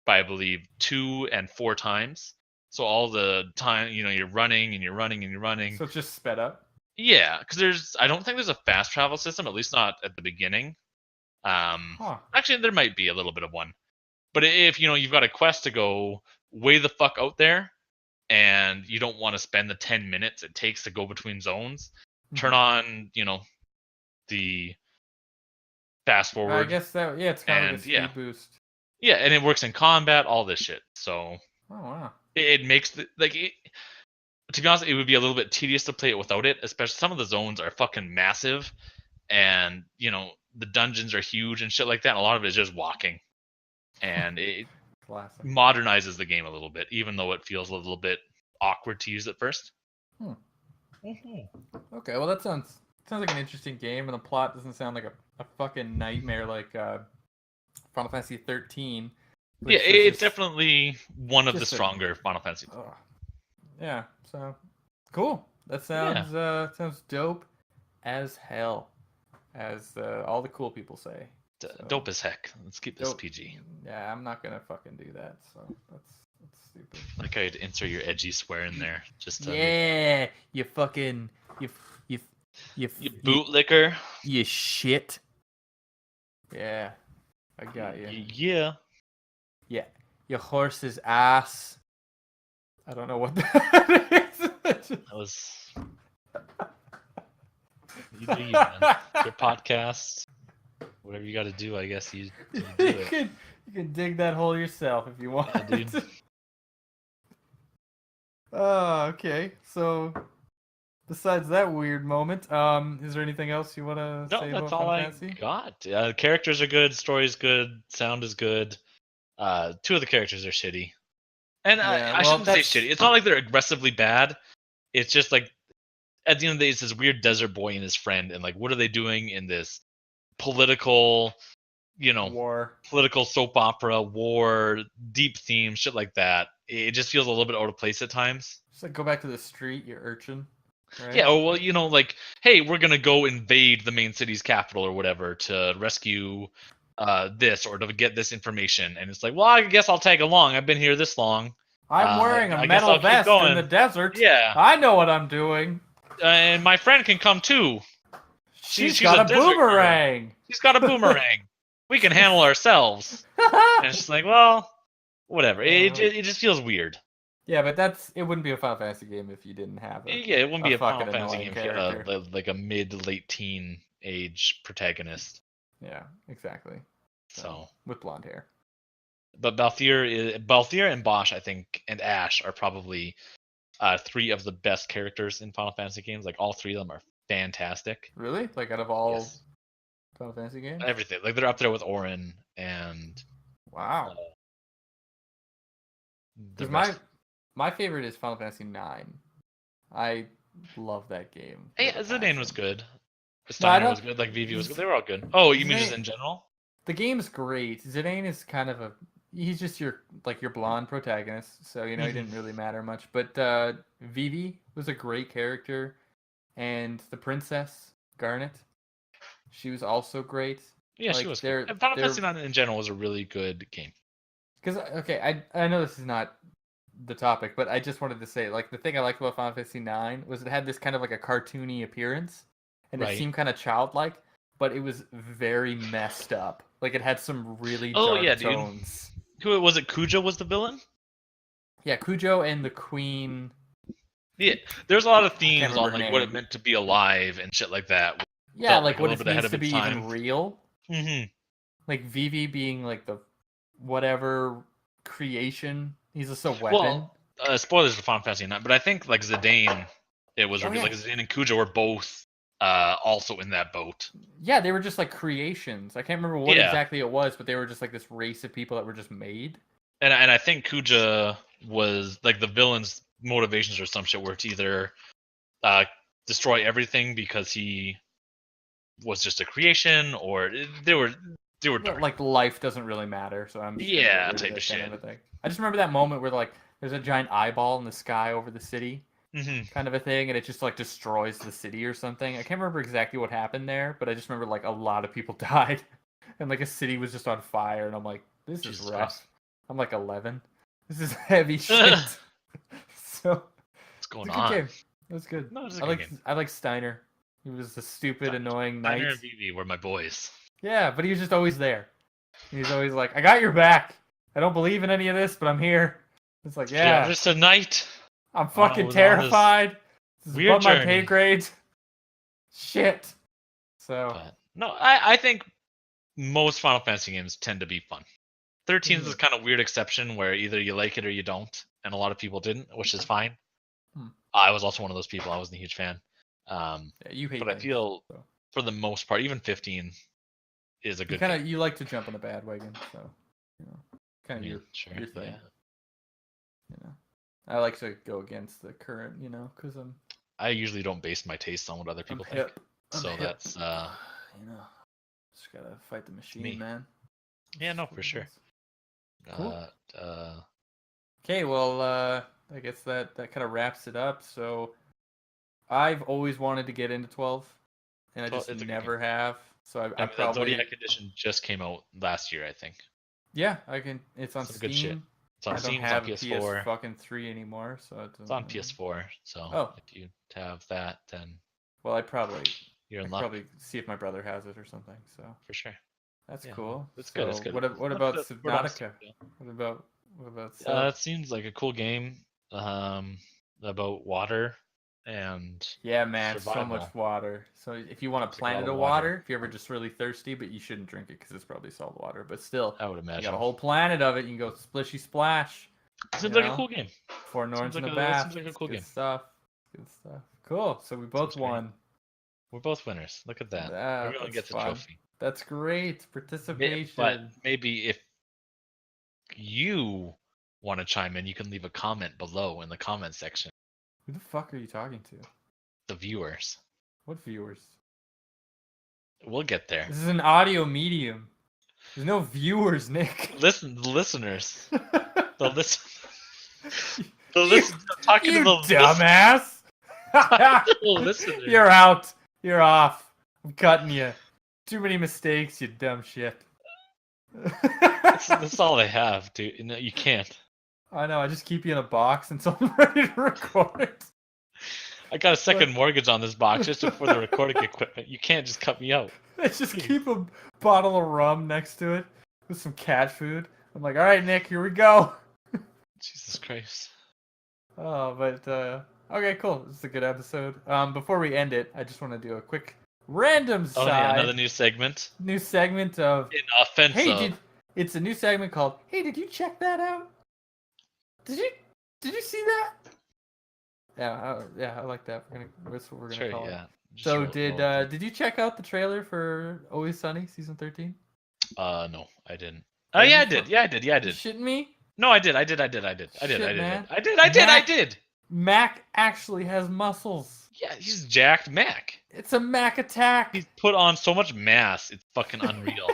by I believe 2 and 4 times. So all the time, you're running and you're running and you're running. So it's just sped up. Yeah, because I don't think there's a fast travel system, at least not at the beginning. Actually, there might be a little bit of one. But if you've got a quest to go way the fuck out there, and you don't want to spend the 10 minutes it takes to go between zones, turn on the fast forward. I guess that it's kind of like a speed boost. Yeah, and it works in combat, all this shit. So. Oh wow. It makes to be honest, it would be a little bit tedious to play it without it. Especially some of the zones are fucking massive, and the dungeons are huge and shit like that. And a lot of it is just walking, and it modernizes the game a little bit, even though it feels a little bit awkward to use at first. Okay, well that sounds like an interesting game, and the plot doesn't sound like a fucking nightmare like Final Fantasy 13. Yeah, it's definitely one of the stronger Final Fantasy. Yeah, so cool. That sounds sounds dope as hell, as all the cool people say. Dope as heck. Let's keep this PG. Yeah, I'm not gonna fucking do that. So that's stupid. Like I'd insert your edgy swear in there, just you fucking you bootlicker. You shit. Yeah, I got you. Yeah. Yeah, your horse's ass. I don't know what that is. That was. You do you, man. Your podcast, whatever you got to do, I guess you do it. You can dig that hole yourself if you want. Yeah, dude. Okay. So, besides that weird moment, is there anything else you want to say about Final Fantasy? No, that's all I got. Characters are good, story's good, sound is good. 2 of the characters are shitty. And I shouldn't say shitty. It's not like they're aggressively bad. It's just like, at the end of the day, it's this weird desert boy and his friend. And like, what are they doing in this political, war, political soap opera, war, deep theme, shit like that. It just feels a little bit out of place at times. Just like go back to the street, you urchin. Right? Yeah, well, like, hey, we're going to go invade the main city's capital or whatever to rescue this or to get this information, and it's like, well, I guess I'll tag along. I've been here this long. I'm wearing a metal vest in the desert. Yeah, I know what I'm doing. And my friend can come too. She's got a boomerang. She's got a boomerang. We can handle ourselves. And it's just like, well, whatever. It just feels weird. Yeah, but it wouldn't be a Final Fantasy game if you didn't have it. Yeah, it wouldn't be a Final Fantasy game if you had like a mid-late teen age protagonist. Yeah, exactly. So with blonde hair. But Balthier and Bosch, I think, and Ash are probably 3 of the best characters in Final Fantasy games. Like all 3 of them are fantastic. Really? Like out of all Final Fantasy games? Everything. Like they're up there with Auron and. Wow. Because my favorite is Final Fantasy 9. I love that game. Hey, Zidane was good. Steiner was good. Like Vivi was good. They were all good. Oh, you mean just in general? The game's great. Zidane is kind of he's just your blonde protagonist, so he didn't really matter much. But Vivi was a great character, and the princess Garnet, she was also great. Yeah, she was good. And Final Fantasy 9 in general was a really good game. Because I know this is not the topic, but I just wanted to say, like, the thing I liked about Final Fantasy 9 was it had this kind of like a cartoony appearance, and it seemed kind of childlike, but it was very messed up. Like, it had some really dark tones. Who was it? Kujo was the villain? Yeah, Kujo and the Queen. Yeah, there's a lot of can't themes on remember her like what it name. meant to be alive and shit like that. Which Yeah, felt like like a what little it bit ahead means of to its be time. even real. Mm-hmm. Like Vivi being like the whatever creation. He's just a weapon. Well, spoilers for Final Fantasy 9, but I think like Zidane, it was Oh revealed yeah. like Zidane and Kuja were both also in that boat. Yeah, they were just like creations. I can't remember what Yeah, exactly it was, but they were just like this race of people that were just made. and I think Kuja was like the villain's motivations or some shit were to either uh, destroy everything because he was just a creation, or they were dark. Like life doesn't really matter, so I'm just gonna get Yeah, rid of type of it, kind shit. of a thing. I just remember that moment where like there's a giant eyeball in the sky over the city, Hmm. kind of a thing, and it just like destroys the city or something. I can't remember exactly what happened there, but I just remember like a lot of people died, and like a city was just on fire, and I'm like, this is Jesus rough. Christ, I'm like 11. This is heavy what's shit. So it's going a good on? game. It was good. No, it's a good game. I like Steiner. He was the stupid, annoying Steiner knight. and Vivi were my boys. Yeah, but he was just always there. He's always like, I got your back. I don't believe in any of this, but I'm here. It's like, Yeah, I'm yeah, just a knight. I'm fucking was on this terrified. This is weird above my pay journey. grade. Shit. So, But no, I think most Final Fantasy games tend to be fun. 13 is Mhm. a kind of weird exception where either you like it or you don't, and a lot of people didn't, which is fine. Hmm. I was also one of those people. I wasn't a huge fan. Yeah, you hate But I things. feel So. for the most part, even 15 is a You good kind game. of you like to jump on a bad wagon, so kind I of mean, sure, your thing. yeah. I like to go against the current, because I usually don't base my tastes on what other people I'm think. hip. I'm So hip. that's Just gotta fight the machine, me. man. Yeah, no, That's what for it sure. is. Cool. Uh, Okay, well, I guess that kind of wraps it up. So, I've always wanted to get into 12, and I 12 just it's a good never have. So I I mean, the probably, Zodiac Edition just came out last year, I think. yeah, I can. It's on Some good shit. Steam. It's on I don't Steam. It's on have a PS PS4. fucking 3 anymore, so it It's on doesn't. PS4. So Oh, if you have that, then well, you're I in could luck probably see if my brother has it or something. So for sure. that's Yeah, cool. it's good. So It's good. what Let's about put it on Subnautica? Steam. What about Sub? It seems like a cool game. About water and Yeah, man, so survival. much water. So if you want a It's like a lot planet of of water. water, if you're ever just really thirsty, but you shouldn't drink it because it's probably salt water. But still, I would you imagine. got a whole planet of it. You can go splishy splash. Seems You like a know, cool game. 4 Norns in a That bath. seems like a It's cool good game. stuff. Good stuff. Cool. So we both Seems great. won. We're both winners. Look at that. Everyone That's gets a fun. trophy. That's great participation. But maybe if you want to chime in, you can leave a comment below in the comment section. Who the fuck are you talking to? The viewers. What viewers? We'll get there. This is an audio medium. There's no viewers, Nick. Listen, the listeners. The listen. You Talking to the dumbass. listeners. You're out. You're off. I'm cutting you. Too many mistakes, you dumb shit. That's all they have, dude. You can't. I know. I just keep you in a box until I'm ready to record. I got a second mortgage on this box just for the recording equipment. You can't just cut me out. I just keep a bottle of rum next to it with some cat food. I'm like, all right, Nick, here we go. Jesus Christ. Oh, but okay, cool. This is a good episode. Before we end it, I just want to do a quick random side. Oh yeah, another new segment. New segment of Offensive. Hey, it's a new segment called Hey, did you check that out? Did you see that? Yeah, I like that. That's what we're gonna call it. So did you check out the trailer for Always Sunny season 13? No, I didn't. Oh yeah, I did. Yeah, I did. Yeah, I did. Shitting me? No, I did. I did. Mac actually has muscles. Yeah, he's jacked Mac. It's a Mac attack. He's put on so much mass. It's fucking unreal.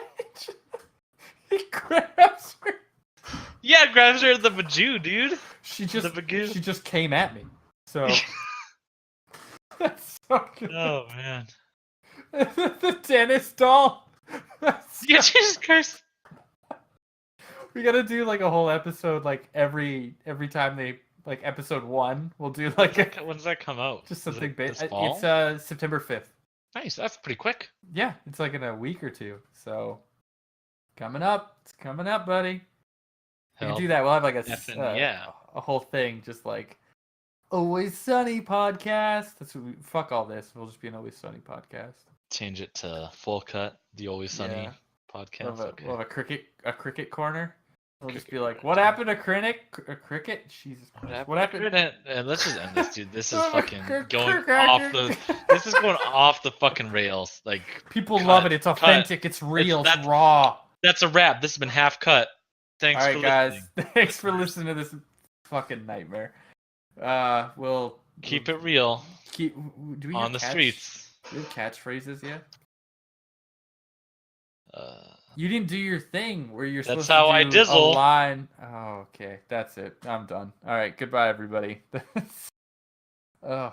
He grabs her. Yeah, grabs her the Vajou, dude. She just came at me. So that's so good. Oh man. The tennis doll. Yeah, Jesus Christ. We gotta do like a whole episode, like every time they like episode 1, we'll do like when does that come out? Just something big. This fall? It's September 5th. Nice, that's pretty quick. Yeah, it's like in a week or two. So coming up, it's coming up, buddy. We can do that. We'll have like a whole thing, just like Always Sunny podcast. That's what fuck all this. We'll just be an Always Sunny podcast. Change it to Full Cut, the Always Sunny Yeah. podcast. We'll have a cricket corner. We'll just be like, what happened to cricket? Jesus Christ. What happened? And let's just end this, dude. This is fucking Cricket. going off the. This is going off the fucking rails. Like People love it. It's authentic. It's real. It's raw. That's a wrap. This has been Half Cut. Thanks all for right, listening. guys. Thanks for listening to this fucking nightmare. We'll keep it real. Do we on the streets? Do we have catchphrases yet? Uh, You didn't do your thing where you're That's supposed to how do I dizzle. a line. Oh, okay. That's it. I'm done. All right. Goodbye, everybody. Ugh.